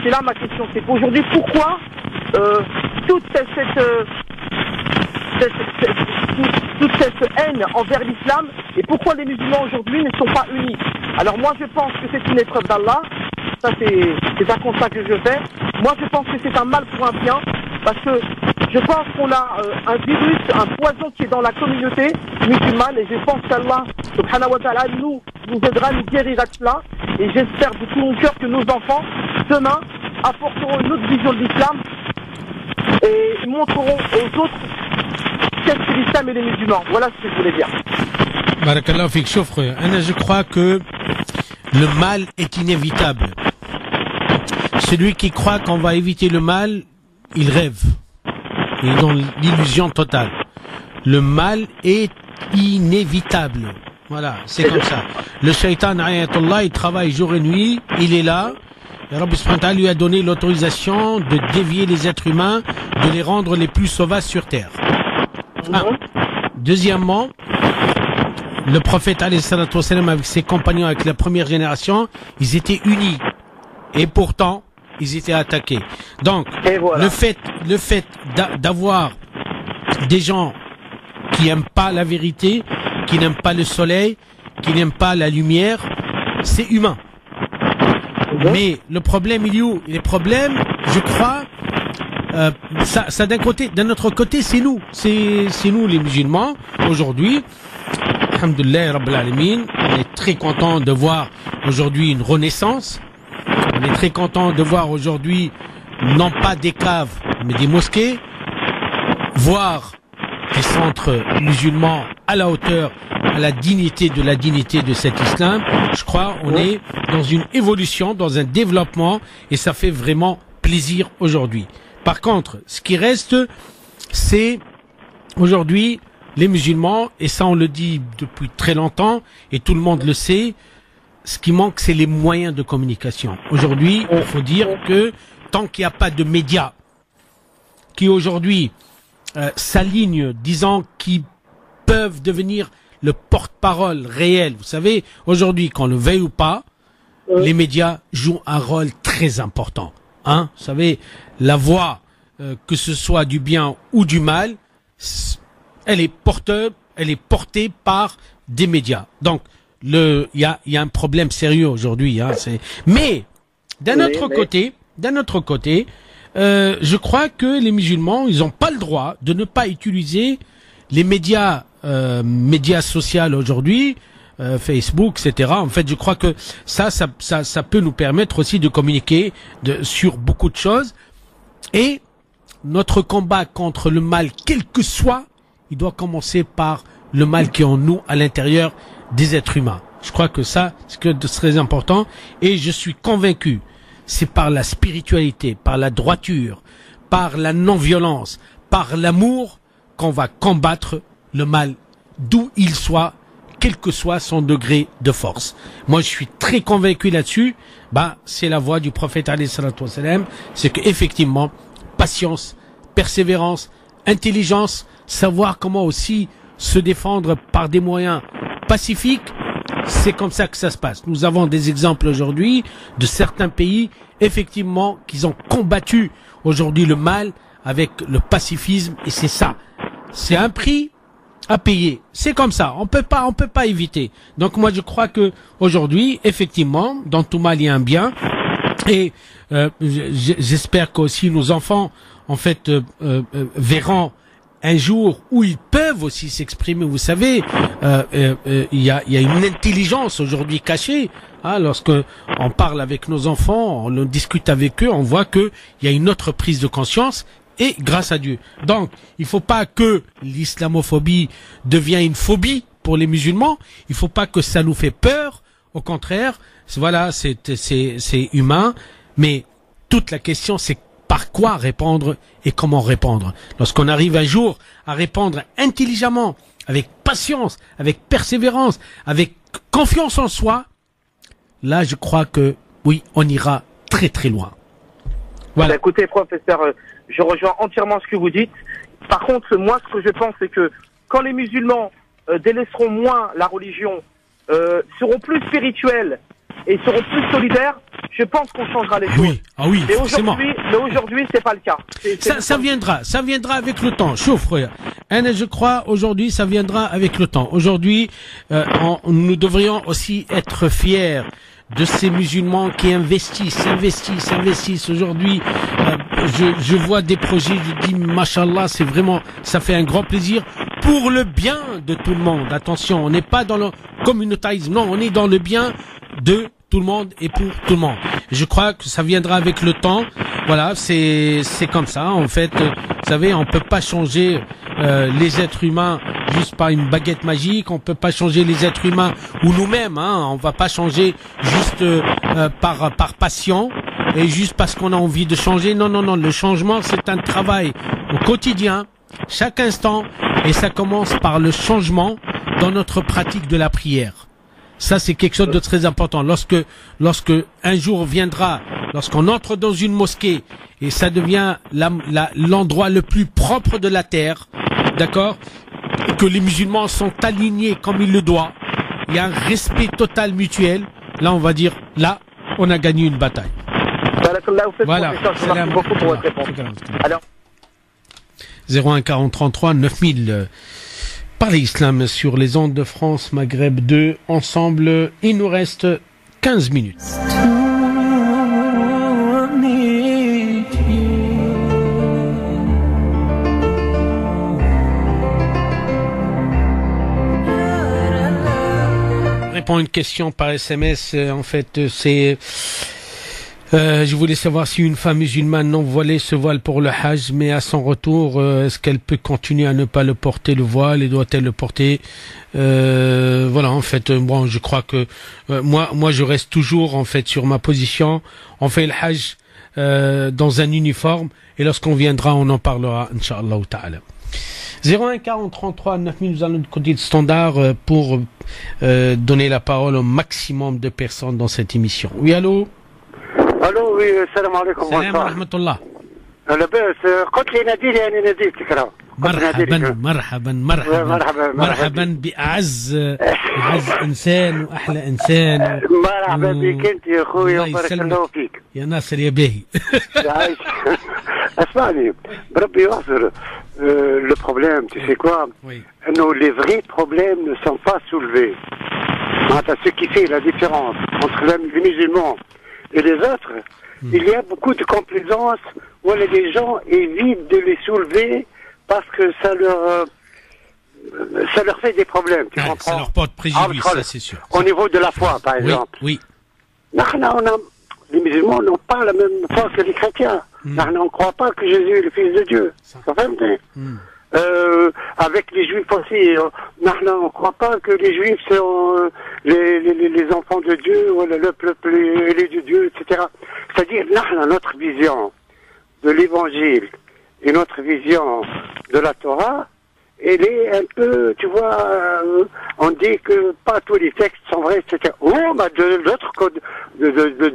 C'est là ma question. C'est qu'aujourd'hui, pourquoi toute cette haine envers l'islam, et pourquoi les musulmans aujourd'hui ne sont pas unis? Alors moi, je pense que c'est une épreuve d'Allah. Ça, c'est un constat que je fais. Moi, je pense que c'est un mal pour un bien, parce que je pense qu'on a un virus, un poison qui est dans la communauté musulmane, et je pense qu'Allah, subhanahu wa ta'ala, nous aidera, nous guérira de cela, et j'espère de tout mon cœur que nos enfants, demain, apporteront une autre vision de l'islam, et montreront aux autres qu'est-ce que l'islam et les musulmans. Voilà ce que je voulais dire. Barakallahu fik, Choufre. Anna, je crois que le mal est inévitable. Celui qui croit qu'on va éviter le mal, il rêve. Il est dans l'illusion totale. Le mal est inévitable. Voilà, c'est comme ça. Le shaitan, ayatollah, il travaille jour et nuit, il est là. Et Rabbi subhanahu wa ta'ala lui a donné l'autorisation de dévier les êtres humains, de les rendre les plus sauvages sur terre. Deuxièmement, le prophète alayhi salatu wa salam avec ses compagnons, avec la première génération, ils étaient unis. Et pourtant, ils étaient attaqués. Donc, voilà. le fait d'avoir des gens qui n'aiment pas la vérité, qui n'aiment pas le soleil, qui n'aiment pas la lumière, c'est humain. Mais le problème, il est où? Les problèmes, je crois, ça d'un autre côté, c'est nous. C'est nous les musulmans, aujourd'hui. Alhamdulillah, Rabbil Alamin. On est très content de voir aujourd'hui une renaissance. On est très content de voir aujourd'hui, non pas des caves, mais des mosquées, voir des centres musulmans à la hauteur, à la dignité de cet islam. Je crois on est dans une évolution, dans un développement, et ça fait vraiment plaisir aujourd'hui. Par contre, ce qui reste, c'est aujourd'hui les musulmans, et ça on le dit depuis très longtemps, et tout le monde le sait, ce qui manque, c'est les moyens de communication. Aujourd'hui, il faut dire que tant qu'il n'y a pas de médias qui aujourd'hui s'alignent, disant qu'ils peuvent devenir le porte-parole réel. Vous savez, aujourd'hui, qu'on le veuille ou pas, les médias jouent un rôle très important. Hein? Vous savez, la voix, que ce soit du bien ou du mal, elle est portée par des médias. Donc, il y a un problème sérieux aujourd'hui. Hein, mais d'un autre côté, je crois que les musulmans, ils n'ont pas le droit de ne pas utiliser les médias sociaux aujourd'hui, Facebook, etc. En fait, je crois que ça peut nous permettre aussi de communiquer sur beaucoup de choses. Et notre combat contre le mal, quel que soit, il doit commencer par le mal qui est en nous, à l'intérieur des êtres humains. Je crois que ça, c'est très important. Et je suis convaincu, c'est par la spiritualité, par la droiture, par la non-violence, par l'amour, qu'on va combattre le mal, d'où il soit, quel que soit son degré de force. Moi, je suis très convaincu là-dessus. C'est la voix du prophète alayhi salatu wa salam. C'est que effectivement, patience, persévérance, intelligence, savoir comment aussi se défendre par des moyens pacifiques, c'est comme ça que ça se passe. Nous avons des exemples aujourd'hui de certains pays, effectivement, qui ont combattu aujourd'hui le mal avec le pacifisme, et c'est ça. C'est un prix à payer. C'est comme ça. On peut pas éviter. Donc moi, je crois que aujourd'hui, effectivement, dans tout mal, il y a un bien. Et j'espère qu'aussi nos enfants, en fait, verront un jour où ils peuvent aussi s'exprimer. Vous savez, il y a une intelligence aujourd'hui cachée. Hein, lorsque on parle avec nos enfants, on discute avec eux, on voit que il y a une autre prise de conscience. Et grâce à Dieu. Donc, il faut pas que l'islamophobie devienne une phobie pour les musulmans. Il faut pas que ça nous fait peur. Au contraire, voilà, c'est humain. Mais toute la question, c'est par quoi répondre et comment répondre. Lorsqu'on arrive un jour à répondre intelligemment, avec patience, avec persévérance, avec confiance en soi, là, je crois que, oui, on ira très très loin. Voilà. Écoutez, professeur, je rejoins entièrement ce que vous dites. Par contre, moi, ce que je pense, c'est que quand les musulmans délaisseront moins la religion, seront plus spirituels et seront plus solidaires, je pense qu'on changera les choses. Oui, ah oui, mais forcément. Aujourd'hui, c'est pas le cas. Ça viendra avec le temps. Chauffe, frère. Je crois, aujourd'hui, ça viendra avec le temps. Aujourd'hui, nous devrions aussi être fiers de ces musulmans qui investissent. Aujourd'hui, je vois des projets, je dis, machallah, c'est vraiment, ça fait un grand plaisir pour le bien de tout le monde. Attention, on n'est pas dans le communautarisme, non, on est dans le bien de tout le monde et pour tout le monde. Je crois que ça viendra avec le temps. Voilà, c'est comme ça. En fait, vous savez, on peut pas changer les êtres humains juste par une baguette magique. On peut pas changer les êtres humains ou nous-mêmes. On va pas changer juste par passion et juste parce qu'on a envie de changer. Non. Le changement, c'est un travail au quotidien, chaque instant, et ça commence par le changement dans notre pratique de la prière. Ça, c'est quelque chose de très important. Lorsque un jour viendra, lorsqu'on entre dans une mosquée et ça devient l'endroit le plus propre de la terre, d'accord, que les musulmans sont alignés comme il le doit, il y a un respect total mutuel, là, on va dire, là, on a gagné une bataille. Voilà. Merci beaucoup pour votre réponse. Alors 01 40 33 9000. Parler Islam sur les ondes de France Maghreb 2. Ensemble, il nous reste 15 minutes. Répond à une question par SMS. En fait, c'est... je voulais savoir si une femme musulmane non voilée se voile pour le Hajj, mais à son retour, est-ce qu'elle peut continuer à ne pas le porter, le voile, et doit-elle le porter? Voilà, en fait, bon, je crois que moi, je reste toujours en fait sur ma position. On fait le Hajj dans un uniforme, et lorsqu'on viendra, on en parlera, Inch'Allah ta'ala. 01 40 33 9000, nous allons du côté de standard pour donner la parole au maximum de personnes dans cette émission. Oui, allô? الو وي السلام عليكم. السلام ورحمة الله. لاباس قلت لي ناديلي انا ناديتك راه. مرحبا بأعز إنسان وأحلى إنسان. مرحبا بك أنت يا خويا وبارك الله فيك. يا ناصر يا باهي. اسمعني بربي يغفر. Le problème, tu sais quoi? Non, les vrais problèmes ne sont pas soulevés. Ce qui fait la différence entre les musulmans et les autres, il y a beaucoup de complaisance où les gens évitent de les soulever parce que ça leur fait des problèmes. Tu comprends? Ça leur porte préjudice, ça c'est sûr. Au niveau de la foi, par exemple. Oui. Les musulmans n'ont pas la même foi que les chrétiens. On ne croit pas que Jésus est le Fils de Dieu. Avec les juifs aussi, on ne croit pas que les juifs sont les enfants de Dieu, ou le peuple élu de Dieu, etc. C'est-à-dire, notre vision de l'évangile et notre vision de la Torah, elle est un peu, tu vois, on dit que pas tous les textes sont vrais, etc.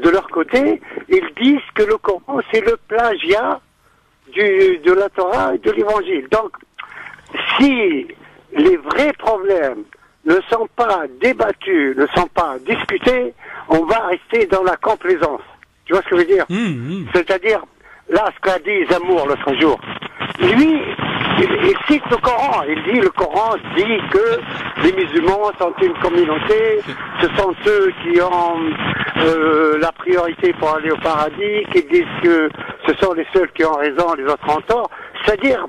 De leur côté, ils disent que le Coran, c'est le plagiat de la Torah et de l'évangile. Donc, si les vrais problèmes ne sont pas débattus, ne sont pas discutés, on va rester dans la complaisance. Tu vois ce que je veux dire? C'est-à-dire, là, ce qu'a dit Zemmour l'autre jour, lui, il cite le Coran. Le Coran dit que les musulmans sont une communauté, ce sont ceux qui ont la priorité pour aller au paradis, qui disent que ce sont les seuls qui ont raison, les autres ont tort. C'est-à-dire,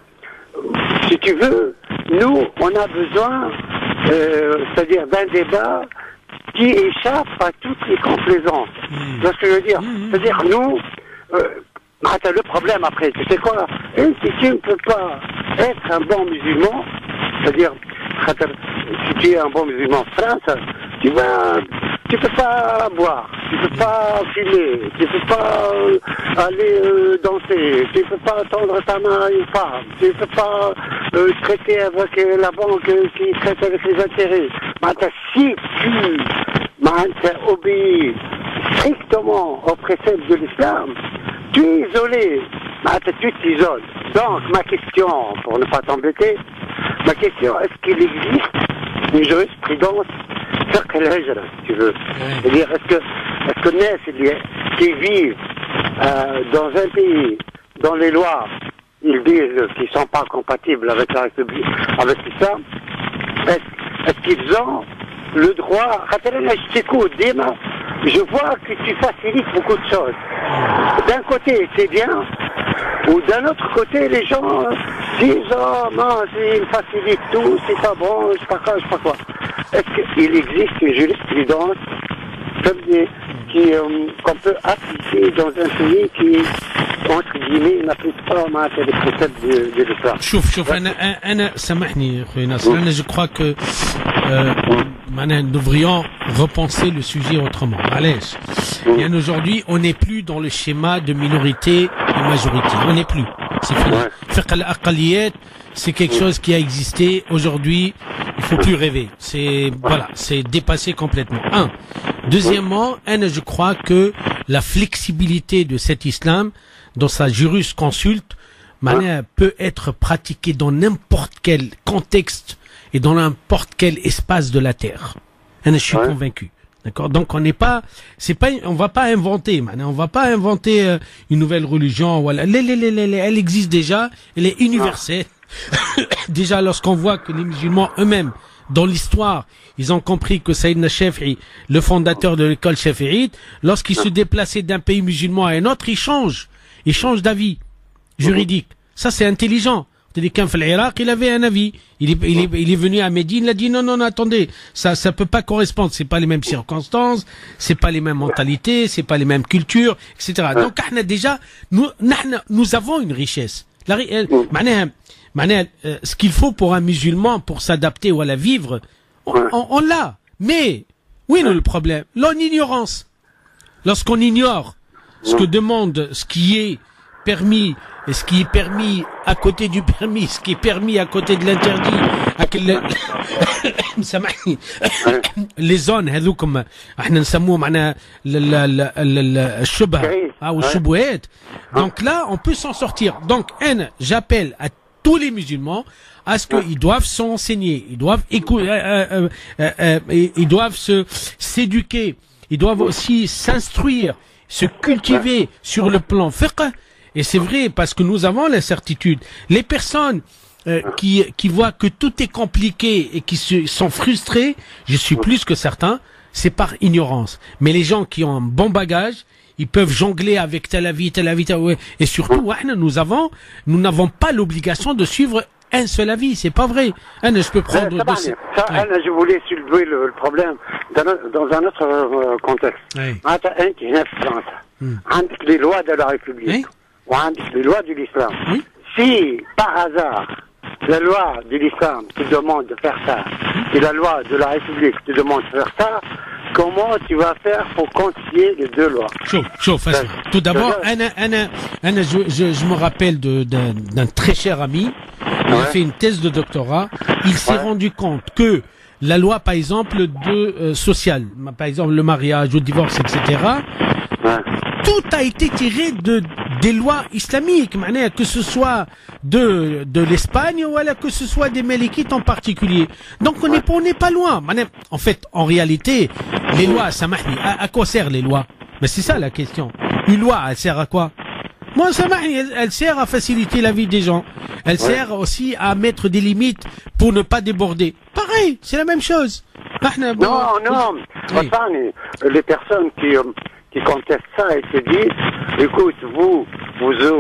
si tu veux, nous, on a besoin, c'est-à-dire d'un débat qui échappe à toutes les complaisances. Tu vois ce que je veux dire? C'est-à-dire, nous, le problème après, tu sais quoi? Si tu ne peux pas être un bon musulman, c'est-à-dire, si tu es un bon musulman en France, tu peux pas boire, tu peux pas fumer, tu peux pas aller danser, tu peux pas tendre ta main à une femme, tu peux pas traiter avec la banque qui traite avec les intérêts. Si tu obéis strictement aux préceptes de l'islam, tu es isolé. Tu t'isoles. Donc, ma question, pour ne pas t'embêter, ma question, est-ce qu'il existe une jurisprudence fiqh al-hijra, si tu veux? C'est-à-dire, est-ce que les qui vivent dans un pays, dont les lois, ils disent qu'ils ne sont pas compatibles avec la République, avec l'islam, est-ce qu'ils ont le droit? Je vois que tu facilites beaucoup de choses. D'un côté, c'est bien, ou d'un autre côté, les gens disent « Oh, non, il facilite tout, c'est pas bon, je sais pas quoi. » Est-ce qu'il existe une jurisprudence qu'on peut appliquer dans un pays qui, entre guillemets, n'applique pas les préceptes de l'islam? شوف أنا سامحني أخوي ناصر, je crois que nous devrions repenser le sujet autrement. معلش. Et aujourd'hui, on n'est plus dans le schéma de minorité et majorité. On n'est plus. C'est fini. Fiqh al-aqaliyat, c'est quelque chose qui a existé. Aujourd'hui, il faut plus rêver. C'est dépassé complètement. Deuxièmement, je crois que la flexibilité de cet islam, dans sa jurisconsulte, peut être pratiquée dans n'importe quel contexte et dans n'importe quel espace de la terre. Je suis convaincu. D'accord? Donc on va pas inventer, on va pas inventer une nouvelle religion. Voilà. Elle existe déjà, elle est universelle. Déjà lorsqu'on voit que les musulmans eux-mêmes, dans l'histoire, ils ont compris que Sayyidina Shafi'i, le fondateur de l'école shafi'ite, lorsqu'il se déplaçait d'un pays musulman à un autre, il change d'avis juridique. Ça c'est intelligent. C'est-à-dire qu'un fait l'Irak, il avait un avis. Il est venu à Médine, il a dit non, attendez, ça peut pas correspondre. C'est pas les mêmes circonstances, c'est pas les mêmes mentalités, c'est pas les mêmes cultures, etc. Donc, déjà, nous avons une richesse. Ce qu'il faut pour un musulman pour s'adapter ou à la vivre, on l'a. Mais, oui, le problème, l'ignorance. Lorsqu'on ignore ce que demande, ce qui est permis, et ce qui est permis à côté du permis, ce qui est permis à côté de l'interdit, les zones, هذوكم احنا نسموه معناها الشبهة او الشبهات. Donc là, on peut s'en sortir. Donc, j'appelle à tous les musulmans à ce qu'ils doivent s'enseigner, ils doivent ils doivent s'éduquer, ils doivent aussi s'instruire, se cultiver sur le plan fiqh. Et c'est vrai, parce que nous avons la certitude. Les personnes qui voient que tout est compliqué et qui sont frustrées, je suis plus que certain, c'est par ignorance. Mais les gens qui ont un bon bagage, ils peuvent jongler avec tel avis, et surtout, nous n'avons pas l'obligation de suivre un seul avis, c'est pas vrai. Je peux prendre je voulais soulever le problème dans un autre contexte. Les lois de la République. Les lois de l'islam. Si, par hasard, la loi de l'islam te demande de faire ça, et la loi de la République te demande de faire ça, comment tu vas faire pour concilier les deux lois? Tout d'abord, je me rappelle d'un très cher ami, il a fait une thèse de doctorat, il s'est rendu compte que la loi, par exemple, sociale, par exemple le mariage, le divorce, etc., tout a été tiré des lois islamiques, que ce soit de l'Espagne ou que ce soit des Malikites en particulier. Donc on n'est pas loin. En fait, en réalité, les lois, à quoi servent les lois? Mais c'est ça la question. Une loi, elle sert à quoi? Moi, elle sert à faciliter la vie des gens. Elle sert aussi à mettre des limites pour ne pas déborder. Pareil, c'est la même chose. Non. Les personnes qui contestent ça et se disent, écoute, vous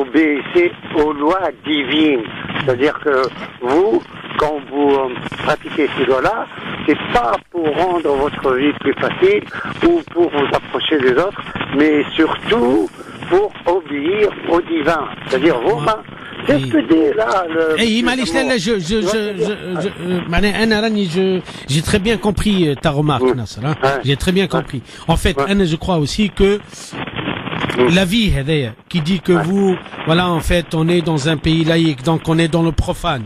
obéissez aux lois divines. C'est-à-dire que vous, quand vous pratiquez ces lois-là, c'est pas pour rendre votre vie plus facile ou pour vous approcher des autres, mais surtout pour obéir au divin. C'est-à-dire, c'est ce que dit là j'ai très bien compris ta remarque, Nasser. J'ai très bien compris. En fait, je crois aussi que la vie, qui dit que vous, en fait, on est dans un pays laïque, donc on est dans le profane.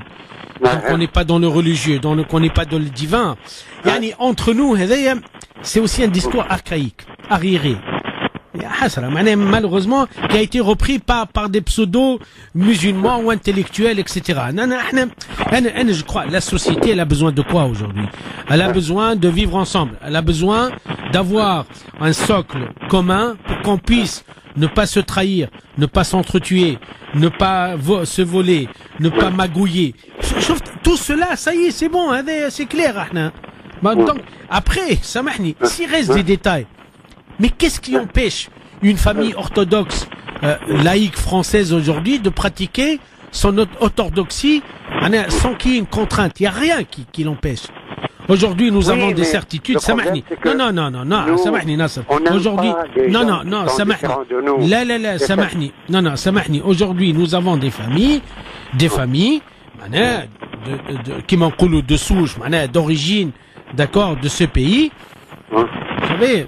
Donc on n'est pas dans le religieux, donc on n'est pas dans le divin. Yani, entre nous, c'est aussi un discours archaïque, arriéré. Malheureusement, qui a été repris par des pseudo-musulmans ou intellectuels, etc. Je crois, la société, elle a besoin de quoi aujourd'hui? Elle a besoin de vivre ensemble. Elle a besoin d'avoir un socle commun pour qu'on puisse ne pas se trahir, ne pas s'entretuer, ne pas se voler, ne pas magouiller. Tout cela, ça y est, c'est bon, c'est clair. Donc, après, samahni, s'il reste des détails, mais qu'est-ce qui empêche une famille orthodoxe laïque française aujourd'hui de pratiquer son orthodoxie sans qu'il y ait une contrainte? Il n'y a rien qui l'empêche. Aujourd'hui, nous avons des certitudes. Samahni. Non, samahni, Nasser. Aujourd'hui, non, samahni. Samahni. Aujourd'hui, nous avons des familles, qui m'en coulent de souche, d'origine, d'accord, de ce pays. Vous savez,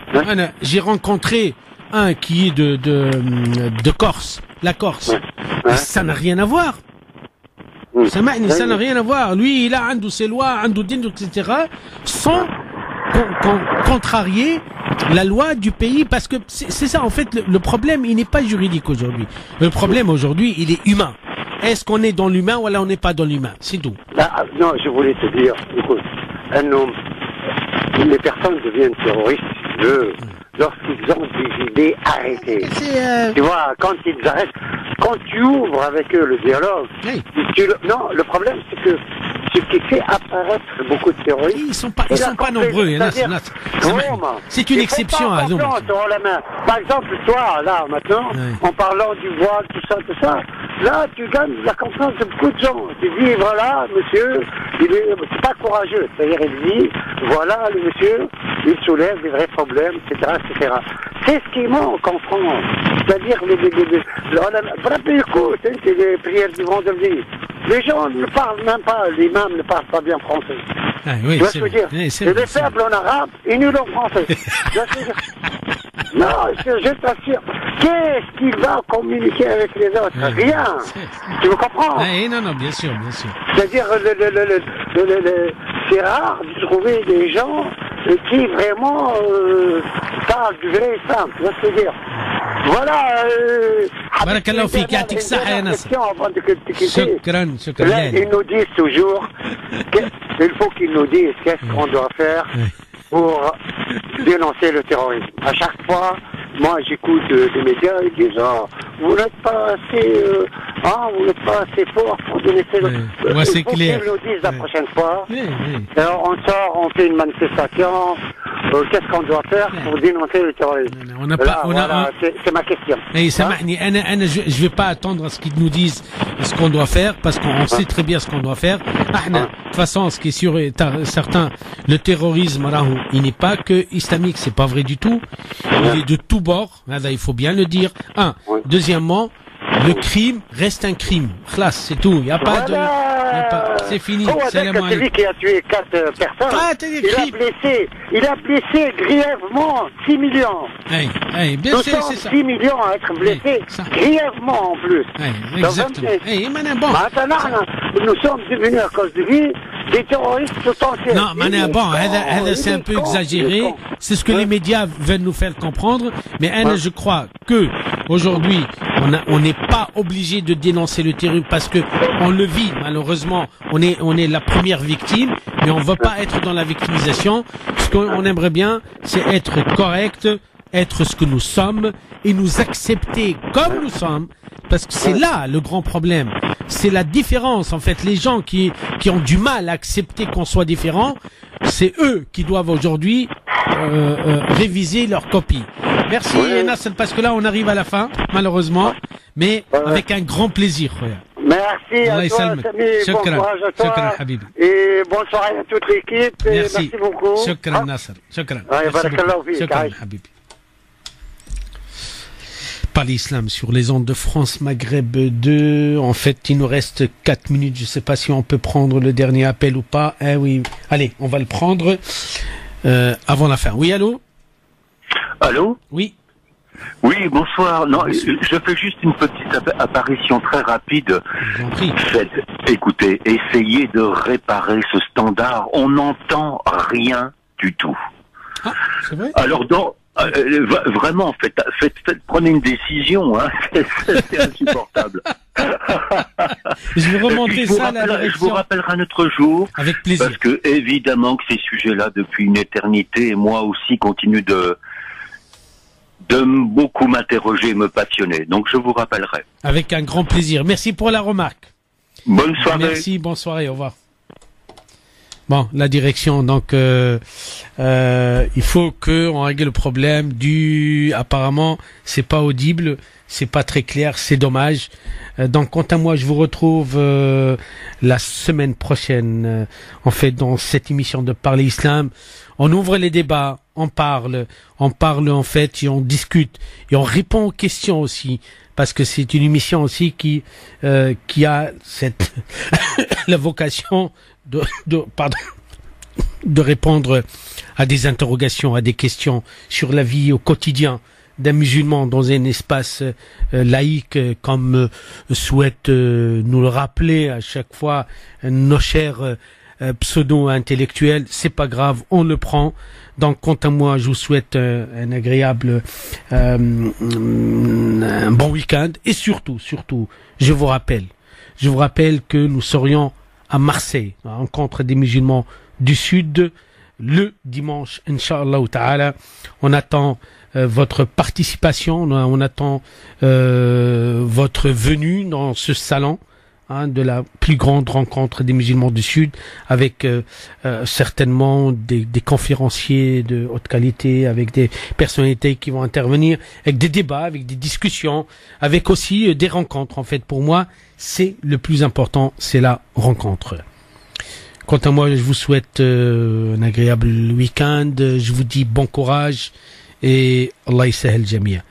j'ai rencontré un qui est de Corse, la Corse. Ça n'a rien à voir. Ça n'a rien à voir. Lui, il a ses lois, etc. sans contrarier la loi du pays, parce que c'est ça, en fait, le problème, il n'est pas juridique aujourd'hui. Le problème aujourd'hui, il est humain. Est-ce qu'on est dans l'humain ou là on n'est pas dans l'humain? C'est tout. Non, je voulais te dire, écoute, les personnes deviennent terroristes, lorsqu'ils ont des idées arrêtées. Tu vois, quand ils arrêtent, quand tu ouvres avec eux le dialogue, non, le problème c'est que ce qui fait apparaître beaucoup de terroristes, ils sont pas nombreux. C'est une exception à nombre. Par exemple, toi, là, maintenant, en parlant du voile, tout ça, là, tu gagnes la confiance de beaucoup de gens. Tu dis, voilà, monsieur, c'est pas courageux. C'est-à-dire, il dit, voilà, le monsieur, il soulève des vrais problèmes, etc., etc. C'est ce qui manque en France. C'est-à-dire, écoute, c'est les prières du vendredi. Les gens ne parlent même pas, l'imam ne parle pas bien français. Oui, tu vois ce que je veux dire? Et les faibles en arabe et nuls en français. Non, je t'assure. Qu'est-ce qu'il va communiquer avec les autres? Rien. Tu me comprends? Non, bien sûr. C'est-à-dire, c'est rare de trouver des gens qui vraiment parlent du vrai islam. Tu vois ce que je veux dire? Voilà. Barakallahu fik, يعطيك الصحة يا ناصر. شكرا. Là, ils nous disent toujours, il faut qu'ils nous disent qu'est-ce qu'on doit faire pour dénoncer le terrorisme. À chaque fois, moi j'écoute des médias, ils disent vous n'êtes pas assez fort pour dénoncer le terrorisme. C'est clair. Ils nous disent la prochaine fois. Alors on sort, on fait une manifestation. Qu'est-ce qu'on doit faire pour dénoncer le terrorisme? C'est ma question. Je vais pas attendre à ce qu'ils nous disent ce qu'on doit faire, parce qu'on sait très bien ce qu'on doit faire. De toute façon, ce qui est sûr et certain, le terrorisme, il n'est pas que islamique, c'est pas vrai du tout. Il est de tous bords, il faut bien le dire. Deuxièmement, le crime reste un crime. Classe, c'est tout. Il n'y a pas de... C'est fini. C'est lui qui a tué 4 personnes. Il a blessé grièvement 6 millions. Bien sûr, c'est ça. 6 millions à être blessés grièvement en plus. Exactement. Nous sommes devenus à cause de lui des terroristes potentiels. Non, c'est un peu exagéré. C'est ce que les médias veulent nous faire comprendre. Mais je crois que aujourd'hui, on n'est pas obligé de dénoncer le terrorisme parce que on le vit, malheureusement. On est la première victime, mais on ne veut pas être dans la victimisation. Ce qu'on aimerait bien, c'est être correct, être ce que nous sommes et nous accepter comme nous sommes, parce que c'est là le grand problème. C'est la différence, en fait. Les gens qui ont du mal à accepter qu'on soit différent, c'est eux qui doivent aujourd'hui réviser leur copie. Merci Nasser, parce que là on arrive à la fin, malheureusement, mais avec un grand plaisir. Merci à toi, Samy, bon courage à toi, et bonne soirée à toute l'équipe, merci beaucoup. Shukran Nasser, shukran. Shukran Habibi. Pas l'islam sur les ondes de France Maghreb 2. En fait, il nous reste 4 minutes. Je ne sais pas si on peut prendre le dernier appel ou pas. Oui. Allez, on va le prendre avant la fin. Oui, allô? Allô? Oui. Oui, bonsoir. Non, je fais juste une petite apparition très rapide. Écoutez, essayez de réparer ce standard. On n'entend rien du tout. Ah, c'est vrai? Alors, vraiment, prenez une décision. Hein. C'est insupportable. Je vais remonter ça à la direction. Je vous rappellerai un autre jour. Avec plaisir. Parce que, évidemment, que ces sujets-là, depuis une éternité, et moi aussi, continuent de beaucoup m'interroger et me passionner. Donc, je vous rappellerai. Avec un grand plaisir. Merci pour la remarque. Bonne soirée. Merci, bonne soirée, au revoir. Bon, la direction, donc il faut qu'on règle le problème apparemment, c'est pas audible, c'est pas très clair, c'est dommage. Donc, quant à moi, je vous retrouve la semaine prochaine, en fait, dans cette émission de Parler Islam. On ouvre les débats, on parle en fait, et on discute, et on répond aux questions aussi, parce que c'est une émission aussi qui a cette la vocation de répondre à des interrogations, à des questions sur la vie au quotidien d'un musulman dans un espace laïque, comme souhaitent nous le rappeler à chaque fois nos chers pseudo-intellectuels. C'est pas grave, on le prend. Donc, quant à moi, je vous souhaite un agréable, un bon week-end, et surtout, je vous rappelle que nous serions à Marseille, à la rencontre des musulmans du Sud, le dimanche, Inch'Allah Ta'ala. On attend votre participation, on attend votre venue dans ce salon, de la plus grande rencontre des musulmans du Sud, avec certainement des conférenciers de haute qualité, avec des personnalités qui vont intervenir, avec des débats, avec des discussions, avec aussi des rencontres. En fait, pour moi, c'est le plus important, c'est la rencontre. Quant à moi, je vous souhaite un agréable week-end, je vous dis bon courage et Allah yasahel jamia.